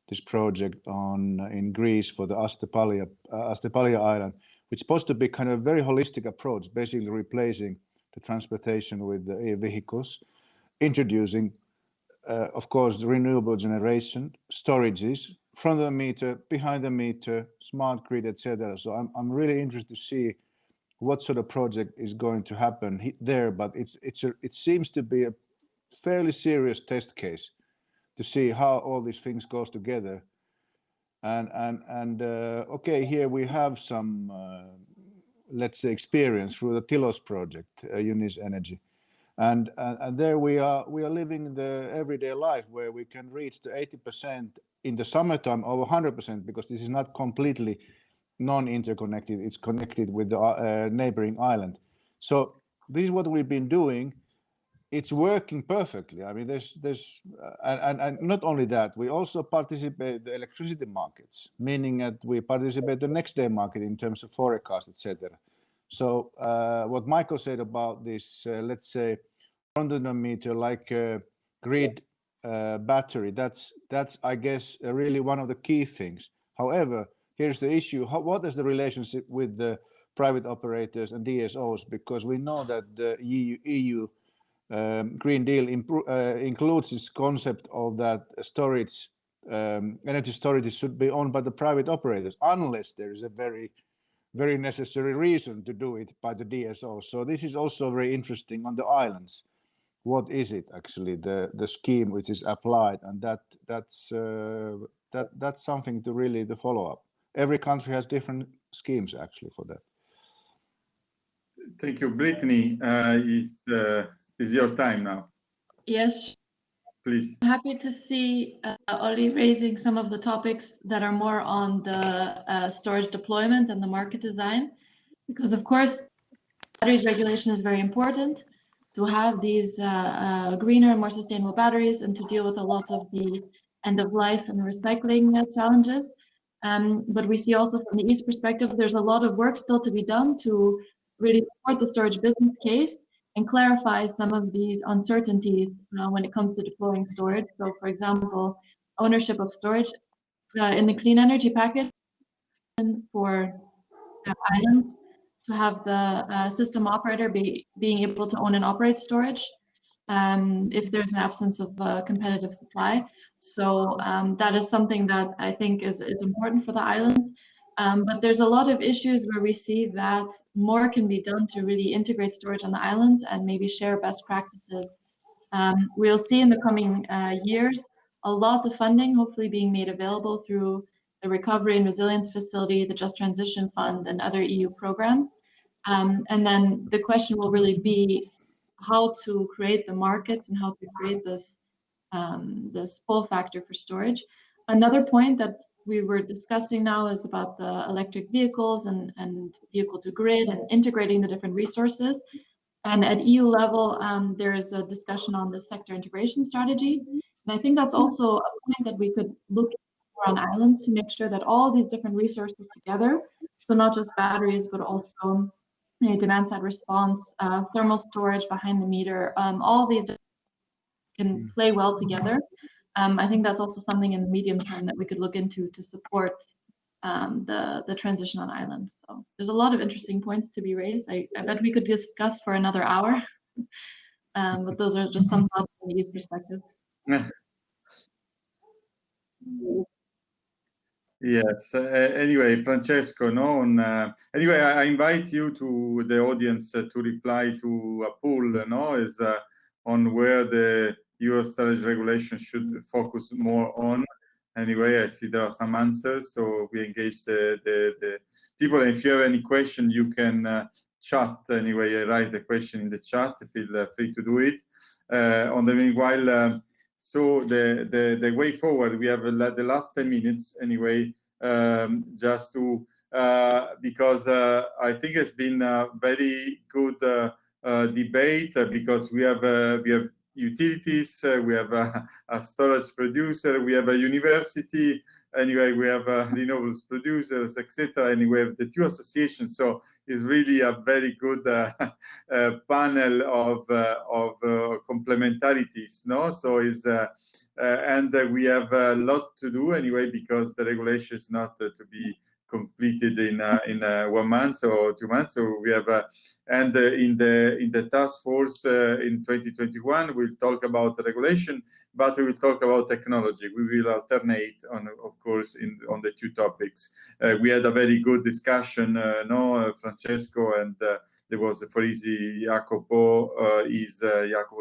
this project in Greece for the Astepalia island, which is supposed to be kind of a very holistic approach, basically replacing the transportation with the vehicles, introducing of course, renewable generation, storages, front of the meter, behind the meter, smart grid, etc. So I'm really interested to see what sort of project is going to happen there. But it seems to be a fairly serious test case to see how all these things goes together. And okay, here we have some let's say experience through the Tilos project, Unis Energy. And there we are living the everyday life where we can reach the 80% in the summertime, over 100%, because this is not completely non-interconnected. It's connected with the neighboring island. So this is what we've been doing. It's working perfectly. I mean, and not only that, we also participate in the electricity markets, meaning that we participate the next day market in terms of forecast, etc. So what Michael said about this, let's say, front of the meter, like a grid battery, that's I guess really one of the key things. However, here's the issue: what is the relationship with the private operators and DSOs? Because we know that the EU Green Deal includes this concept of that storage, energy storage should be owned by the private operators, unless there is a very necessary reason to do it by the DSO. So this is also very interesting on the islands. What is it actually, the scheme which is applied, and that's something to really to follow up. Every country has different schemes actually for that. Thank you, Brittany. Is your time now? Yes. Please. I'm happy to see Olli raising some of the topics that are more on the storage deployment and the market design, because of course batteries regulation is very important to have these greener and more sustainable batteries and to deal with a lot of the end of life and recycling challenges. But we see also from the EASE perspective, there's a lot of work still to be done to really support the storage business case and clarify some of these uncertainties when it comes to deploying storage. So for example, ownership of storage in the clean energy package for islands to have the system operator being able to own and operate storage if there's an absence of competitive supply. So that is something that I think is important for the islands. But there's a lot of issues where we see that more can be done to really integrate storage on the islands and maybe share best practices. We'll see in the coming years a lot of funding hopefully being made available through the Recovery and Resilience Facility, the Just Transition Fund, and other EU programs. And then the question will really be how to create the markets and how to create this pull factor for storage. Another point that we were discussing now is about the electric vehicles and vehicle to grid and integrating the different resources. And at EU level, there is a discussion on the sector integration strategy. And I think that's also a point that we could look for on islands to make sure that all these different resources together, so not just batteries, but also demand side response, thermal storage behind the meter, all these can play well together. I think that's also something in the medium term that we could look into to support the transition on islands. So there's a lot of interesting points to be raised. I bet we could discuss for another hour, but those are just some thoughts from the EASE perspective. Yes. Anyway, Francesco, anyway, I invite you to the audience to reply to a poll, is on where the EU storage regulation should focus more on. Anyway, I see there are some answers, so we engage the people. And if you have any question, you can chat. Anyway, write the question in the chat. Feel free to do it. On the meanwhile, so the way forward, we have the last 10 minutes anyway, just to because I think it's been a very good debate because we have utilities, we have a storage producer, we have a university, anyway, we have renewables producers, etc. And we have the two associations. So it's really a very good panel of complementarities, So it's and we have a lot to do anyway because the regulation is not to be completed in 1 month or 2 months. So we have, and in the task force in 2021, we'll talk about the regulation, but we will talk about technology. We will alternate on, of course, on the two topics. We had a very good discussion, Francesco, and there was for EASE Jacopo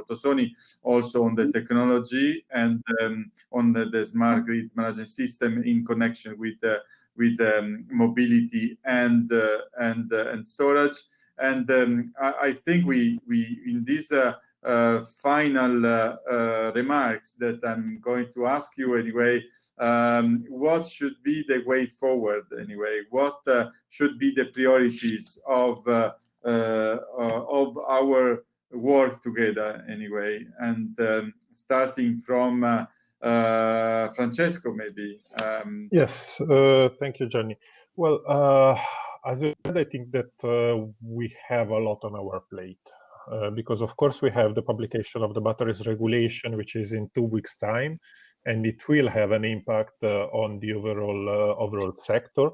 Tosoni, also on the technology and on the smart grid management system in connection with mobility and storage. And I think we in these final remarks that I'm going to ask you anyway, what should be the way forward anyway? What should be the priorities of our work together anyway? And starting from Francesco, maybe. Yes, thank you, Gianni. Well, as I said, I think that we have a lot on our plate because, of course, we have the publication of the batteries regulation, which is in 2 weeks' time, and it will have an impact on the overall sector.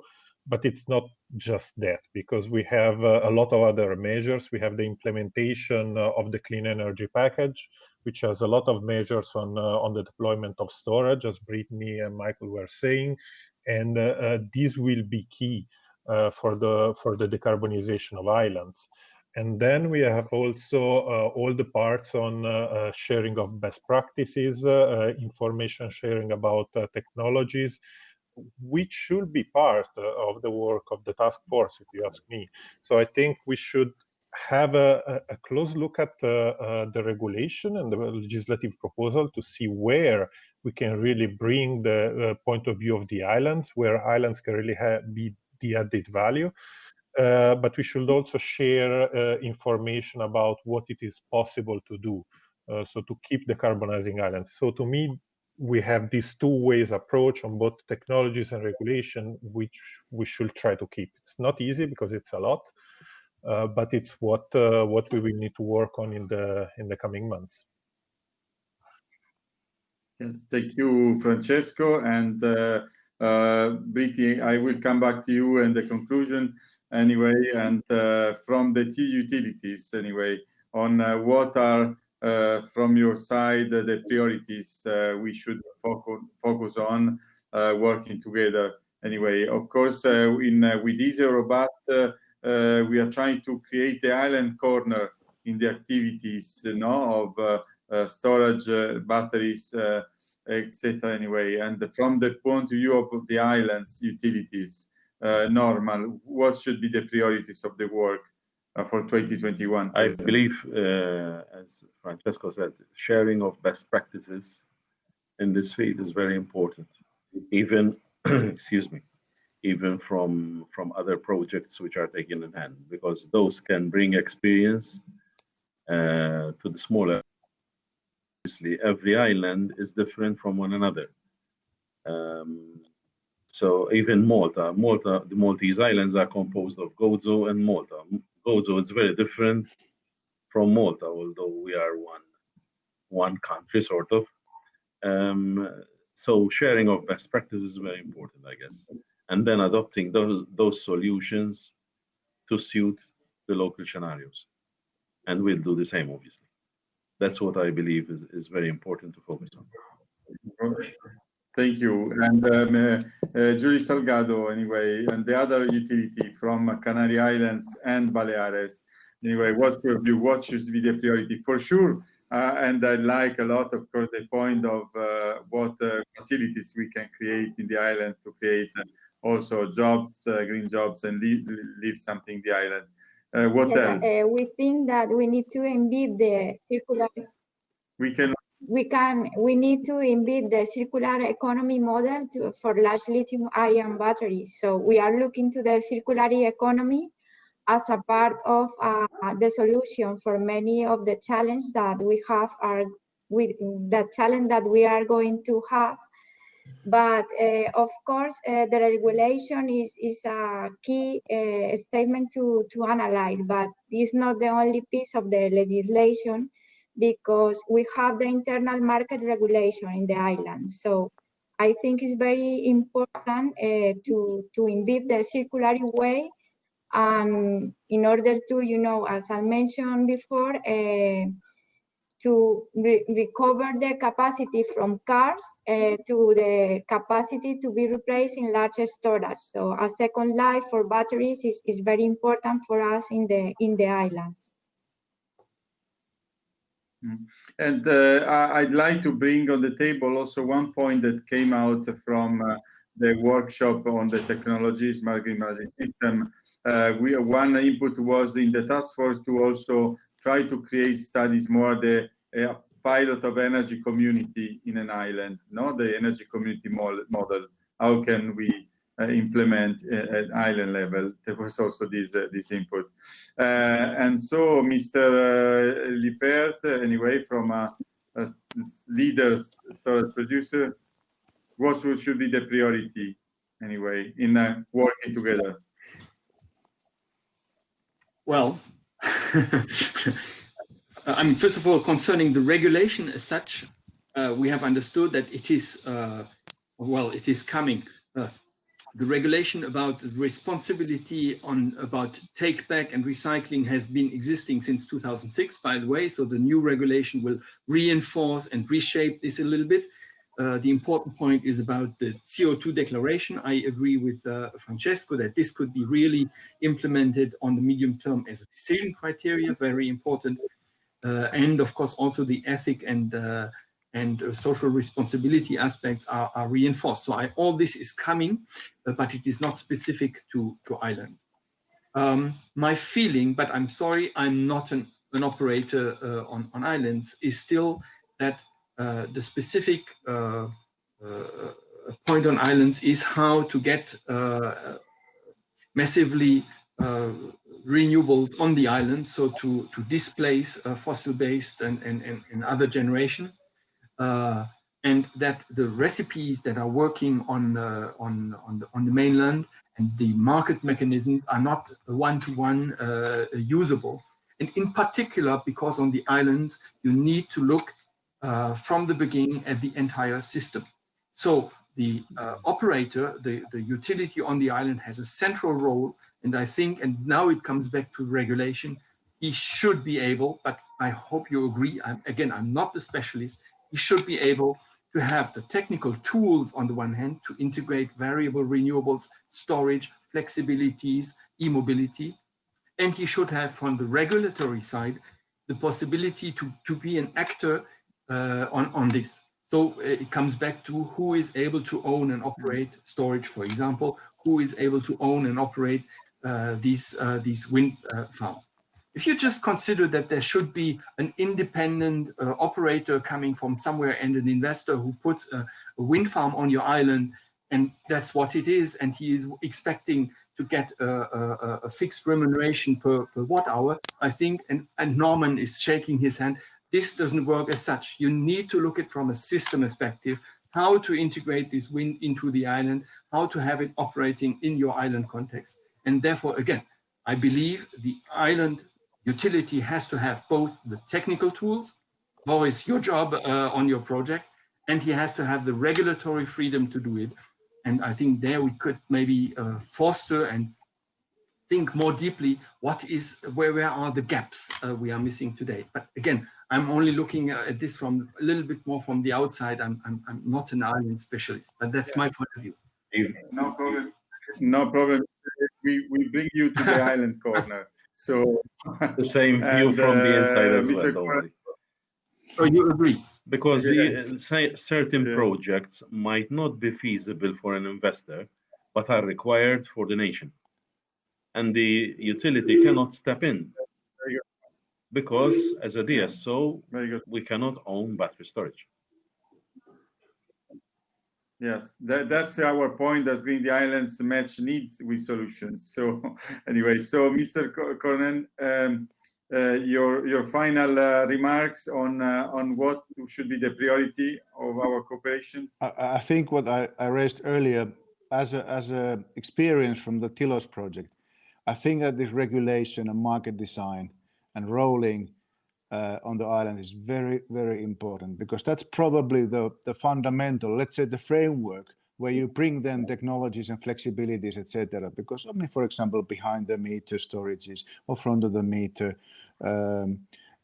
But it's not just that, because we have a lot of other measures. We have the implementation of the clean energy package, which has a lot of measures on the deployment of storage, as Brittany and Michael were saying, and these will be key for the decarbonization of islands. And then we have also all the parts on sharing of best practices, information sharing about technologies, which should be part of the work of the task force, if you ask me. So I think we should have a close look at the regulation and the legislative proposal to see where we can really bring the point of view of the islands, where islands can really be the added value. But we should also share information about what it is possible to do, so to keep decarbonizing islands. So to me, we have this two-ways approach on both technologies and regulation, which we should try to keep. It's not easy because it's a lot, but it's what we will need to work on in the coming months. Yes, thank you, Francesco. And Brittany, I will come back to you in the conclusion anyway, and from the two utilities anyway, on what are from your side the priorities we should focus on working together anyway. Of course, with EASE EUROBAT, we are trying to create the island corner in the activities, of storage, batteries, etc. anyway. And from the point of view of the islands utilities, normal, what should be the priorities of the work for 2021? I believe, as Francesco said, sharing of best practices in this field is very important. Even, excuse me, even from other projects which are taken in hand, because those can bring experience to the smaller. Obviously, every island is different from one another. So even Malta, the Maltese islands are composed of Gozo and Malta. Gozo is very different from Malta, although we are one country, sort of. So sharing of best practices is very important, I guess. And then adopting those solutions to suit the local scenarios. And we'll do the same, obviously. That's what I believe is very important to focus on. Thank you. And Julie Salgado, anyway, and the other utility from Canary Islands and Baleares. Anyway, what's your view? What should be the priority? For sure, and I like a lot, of course, the point of what facilities we can create in the island to create also jobs, green jobs, and leave something in the island. What else? We think that we need to embed the circular. We need to embed the circular economy model for large lithium-ion batteries. So we are looking to the circular economy as a part of the solution for many of the challenges that we have that we are going to have. But of course, the regulation is a key statement to analyze, but it's not the only piece of the legislation, because we have the internal market regulation in the island. So I think it's very important to imbibe the circular way, and in order to, you know, as I mentioned before, to recover the capacity from cars to the capacity to be replaced in larger storage. So a second life for batteries is very important for us in the islands. And I'd like to bring on the table also one point that came out from the workshop on the technologies market management system. One input was in the task force to also try to create studies more the pilot of energy community in an island, not the energy community model. How can we implement at island level? There was also this input. And so Mr. Lippert, anyway, from a leaders storage producer, what should be the priority, anyway, in working together? Well, I mean, first of all, concerning the regulation as such, we have understood that it is, well, it is coming. The regulation about responsibility about take back and recycling has been existing since 2006, by the way. So the new regulation will reinforce and reshape this a little bit. The important point is about the CO2 declaration. I agree with Francesco that this could be really implemented on the medium term as a decision criteria, very important. And of course, also the ethic and social responsibility aspects are reinforced. So all this is coming, but it is not specific to islands. My feeling, but I'm sorry, I'm not an operator on islands, is still that the specific point on islands is how to get massively renewables on the islands, so to displace fossil-based and other generation. And that the recipes that are working on the mainland and the market mechanisms are not one-to-one usable. And in particular, because on the islands, you need to look from the beginning at the entire system. So the operator, the utility on the island has a central role. And I think, and now it comes back to regulation, he should be able, but I hope you agree, I'm not the specialist, he should be able to have the technical tools on the one hand to integrate variable renewables, storage, flexibilities, e-mobility, and he should have from the regulatory side the possibility to be an actor on this. So it comes back to who is able to own and operate storage, for example, who is able to own and operate these wind farms. If you just consider that there should be an independent operator coming from somewhere and an investor who puts a wind farm on your island, and that's what it is, and he is expecting to get a fixed remuneration per watt hour, I think, and Norman is shaking his hand, this doesn't work as such. You need to look at it from a system perspective, how to integrate this wind into the island, how to have it operating in your island context. And therefore, again, I believe the island utility has to have both the technical tools, always your job on your project, and he has to have the regulatory freedom to do it. And I think there we could maybe foster and think more deeply where are the gaps we are missing today. But again, I'm only looking at this from a little bit more from the outside. I'm not an island specialist, but that's my point of view. No problem. No problem. We bring you to the island corner. So the same view from the inside as well. Don't worry. So you agree? Because certain projects might not be feasible for an investor, but are required for the nation. And the utility cannot step in because as a DSO, we cannot own battery storage. Yes, that's our point. That's bring the islands match needs with solutions. So anyway, so Mr. Cornen, your final remarks on what should be the priority of our cooperation. I think what I raised earlier as a experience from the Tilos project, I think that this regulation and market design and rolling on the island is very, very important, because that's probably the fundamental, let's say, the framework where you bring then technologies and flexibilities, etc. Because, I mean, for example, behind the meter storages or front of the meter,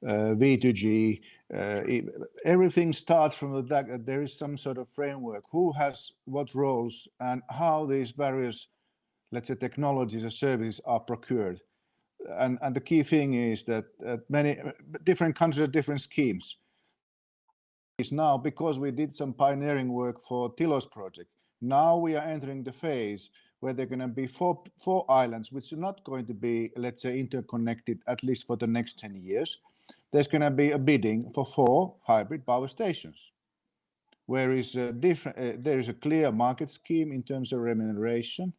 V2G, everything starts from the fact that there is some sort of framework, who has what roles and how these various, let's say, technologies or services are procured. And the key thing is that many different countries have different schemes. Is now, because we did some pioneering work for Tilos project, now we are entering the phase where there are going to be four islands, which are not going to be, let's say, interconnected, at least for the next 10 years. There's going to be a bidding for 4 hybrid power stations, where is a there is a clear market scheme in terms of remuneration,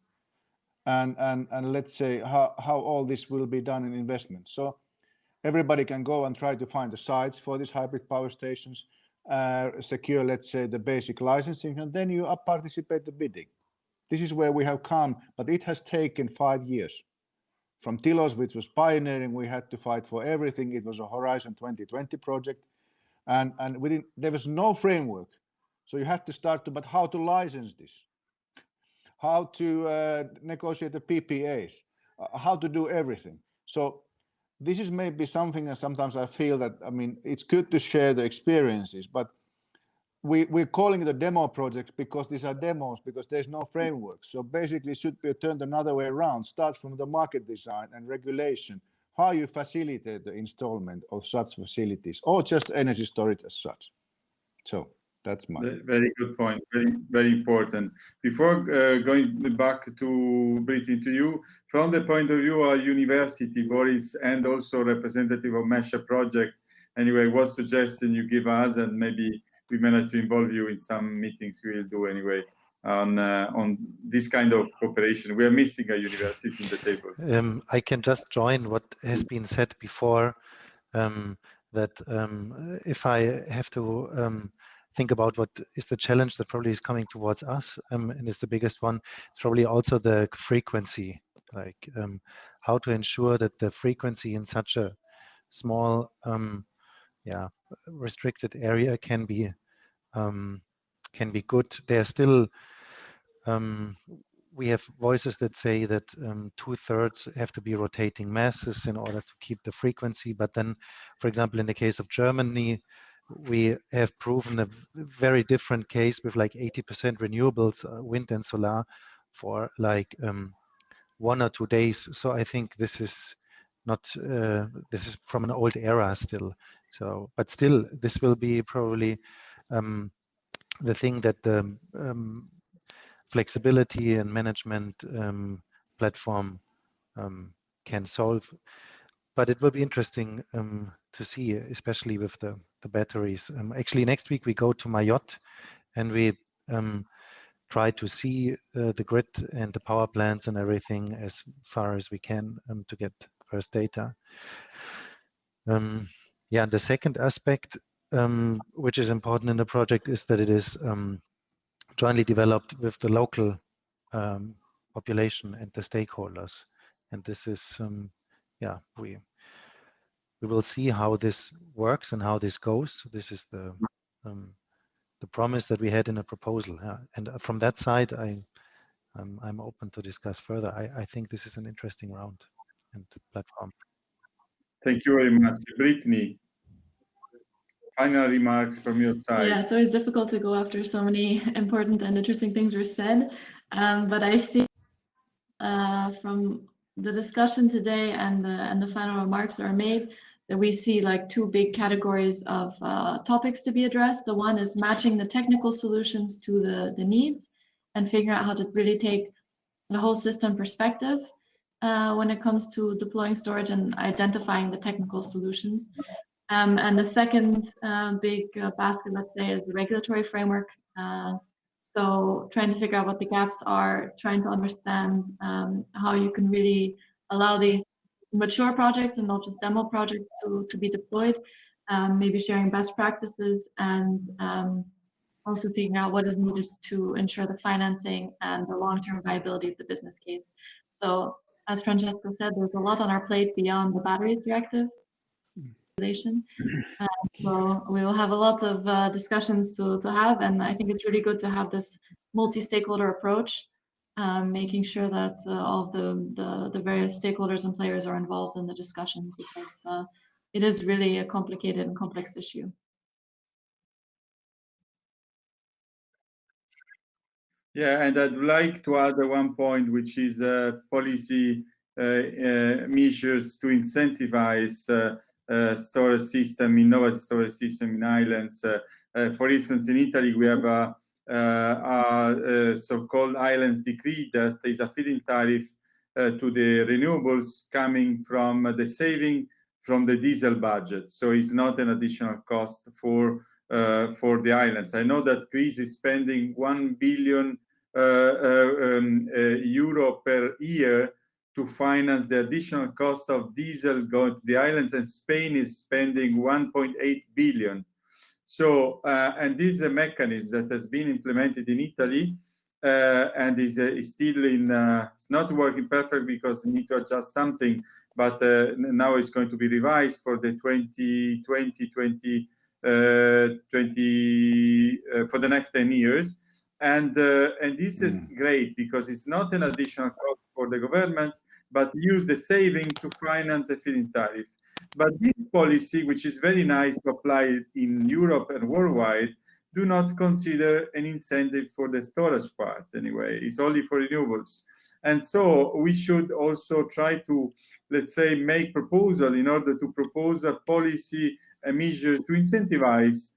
and let's say how all this will be done in investment. So everybody can go and try to find the sites for these hybrid power stations, secure, let's say, the basic licensing, and then you participate the bidding. This is where we have come, but it has taken 5 years. From Tilos, which was pioneering, we had to fight for everything. It was a Horizon 2020 project, and there was no framework. So you had to start to, but how to license this, how to negotiate the PPAs, how to do everything. So this is maybe something that sometimes I feel that, I mean, it's good to share the experiences, but we're calling it a demo project because these are demos, because there's no framework. So basically it should be turned another way around, start from the market design and regulation, how you facilitate the installment of such facilities, or just energy storage as such. So that's my... Very good point, very, very important. Before going back to Brittany, to you, from the point of view of university, Boris, and also representative of Mesha project, anyway, what suggestion you give us, and maybe we manage to involve you in some meetings we'll do anyway on this kind of cooperation. We are missing a university in the table. I can just join what has been said before, that if I have to think about what is the challenge that probably is coming towards us, and is the biggest one, it's probably also the frequency, like how to ensure that the frequency in such a small, restricted area can be good. There's still we have voices that say that 2/3 have to be rotating masses in order to keep the frequency. But then, for example, in the case of Germany, we have proven a very different case with like 80% renewables, wind and solar, for like 1 or 2 days. So I think this is not, this is from an old era still. So, but still, this will be probably the thing that the flexibility and management platform can solve. But it will be interesting to see, especially with the batteries. Actually, next week we go to Mayotte, and we try to see the grid and the power plants and everything as far as we can to get first data. The second aspect, which is important in the project, is that it is jointly developed with the local population and the stakeholders. And this is, we will see how this works and how this goes. This is the promise that we had in a proposal. And from that side, I'm open to discuss further. I think this is an interesting round and platform. Thank you very much. Brittany, final remarks from your side. Yeah, it's always difficult to go after so many important and interesting things were said. But I see from the discussion today and the final remarks that are made, that we see like 2 big categories of topics to be addressed. The one is matching the technical solutions to the needs and figuring out how to really take the whole system perspective when it comes to deploying storage and identifying the technical solutions. And the second big basket, let's say, is the regulatory framework. So trying to figure out what the gaps are, trying to understand how you can really allow these mature projects and not just demo projects to be deployed, maybe sharing best practices, and also figuring out what is needed to ensure the financing and the long-term viability of the business case. So as Francesco said, there's a lot on our plate beyond the batteries directive. So we will have a lot of discussions to have, and I think it's really good to have this multi-stakeholder approach, making sure that all of the various stakeholders and players are involved in the discussion, because it is really a complicated and complex issue. Yeah, and I'd like to add one point, which is policy measures to incentivize storage system, innovative storage system in islands. For instance, in Italy, we have a so-called Islands decree that is a feed-in tariff to the renewables coming from the saving from the diesel budget. So it's not an additional cost for the islands. I know that Greece is spending 1 billion euro per year to finance the additional cost of diesel going to the islands, and Spain is spending 1.8 billion. So, and this is a mechanism that has been implemented in Italy and is still in, it's not working perfect because we need to adjust something, but now it's going to be revised for the 2020 for the next 10 years. And this is great because it's not an additional cost for the governments, but use the saving to finance the feed-in tariff. But this policy, which is very nice to apply in Europe and worldwide, do not consider an incentive for the storage part anyway. It's only for renewables. And so we should also try to, let's say, make proposal in order to propose a policy measure to incentivize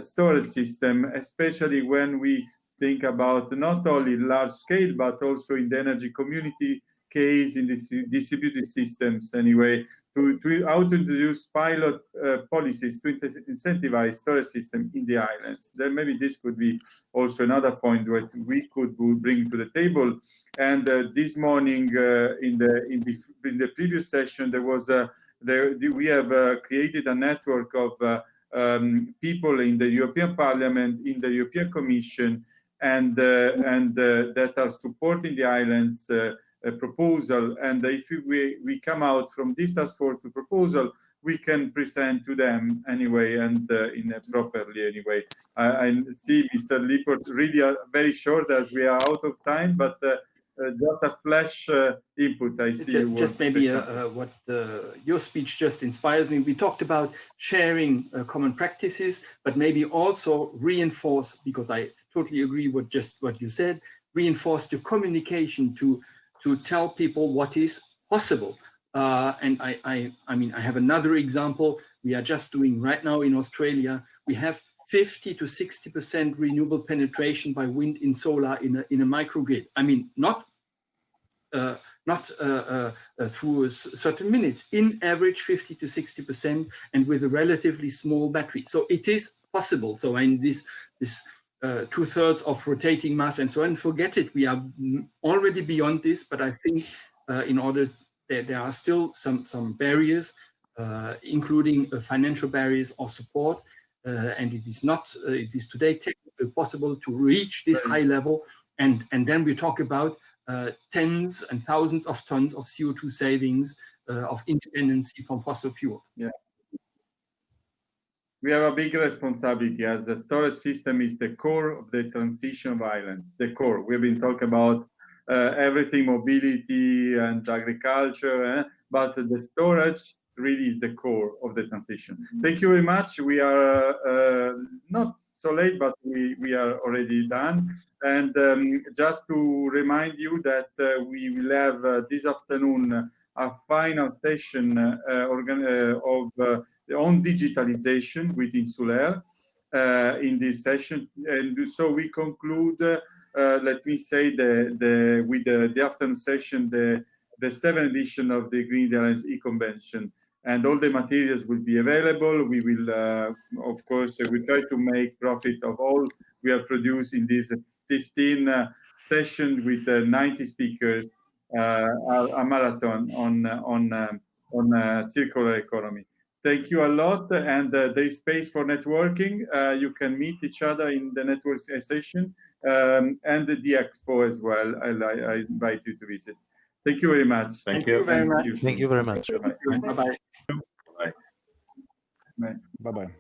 storage system, especially when we think about not only large scale, but also in the energy community case, in the distributed systems anyway, to how to introduce pilot policies to incentivize storage system in the islands. Then maybe this could be also another point that we could bring to the table. And this morning in the previous session, there was we have created a network of people in the European Parliament, in the European Commission, and that are supporting the islands proposal. And if we come out from this task force to proposal, we can present to them anyway, and properly anyway. I see Mr. Lippert really very short as we are out of time, but just a flash input. I see just maybe what your speech just inspires me. We talked about sharing common practices, but maybe also reinforce, because I totally agree with just what you said, reinforce the communication to tell people what is possible. And I mean, I have another example. We are just doing right now in Australia. We have 50 to 60% renewable penetration by wind and solar in a microgrid. I mean, not through certain minutes, in average 50 to 60%, and with a relatively small battery. So it is possible. So in this 2/3 of rotating mass and so on, forget it. We are already beyond this, but I think in order, there are still some barriers, including financial barriers or support. And it is not, it is today technically possible to reach this high level. And then we talk about tens and thousands of tons of CO2 savings, of independency from fossil fuel. Yeah. We have a big responsibility, as the storage system is the core of the transition of islands, the core. We've been talking about everything, mobility and agriculture, but the storage really is the core of the transition. Thank you very much. We are not so late, but we are already done. And just to remind you that we will have this afternoon a final session on digitalization with Insulaire in this session. And so we conclude, let me say, with the afternoon session, the 7th edition of the Green Alliance E-Convention. And all the materials will be available. We will, of course, we try to make profit of all we have produced in this 15 sessions with 90 speakers, a marathon on circular economy. Thank you a lot, and there is space for networking. You can meet each other in the network session and the expo as well. I invite you to visit. Thank you very much. Thank you very much. Thank you very much. Bye-bye. Bye. Bye. Bye-bye.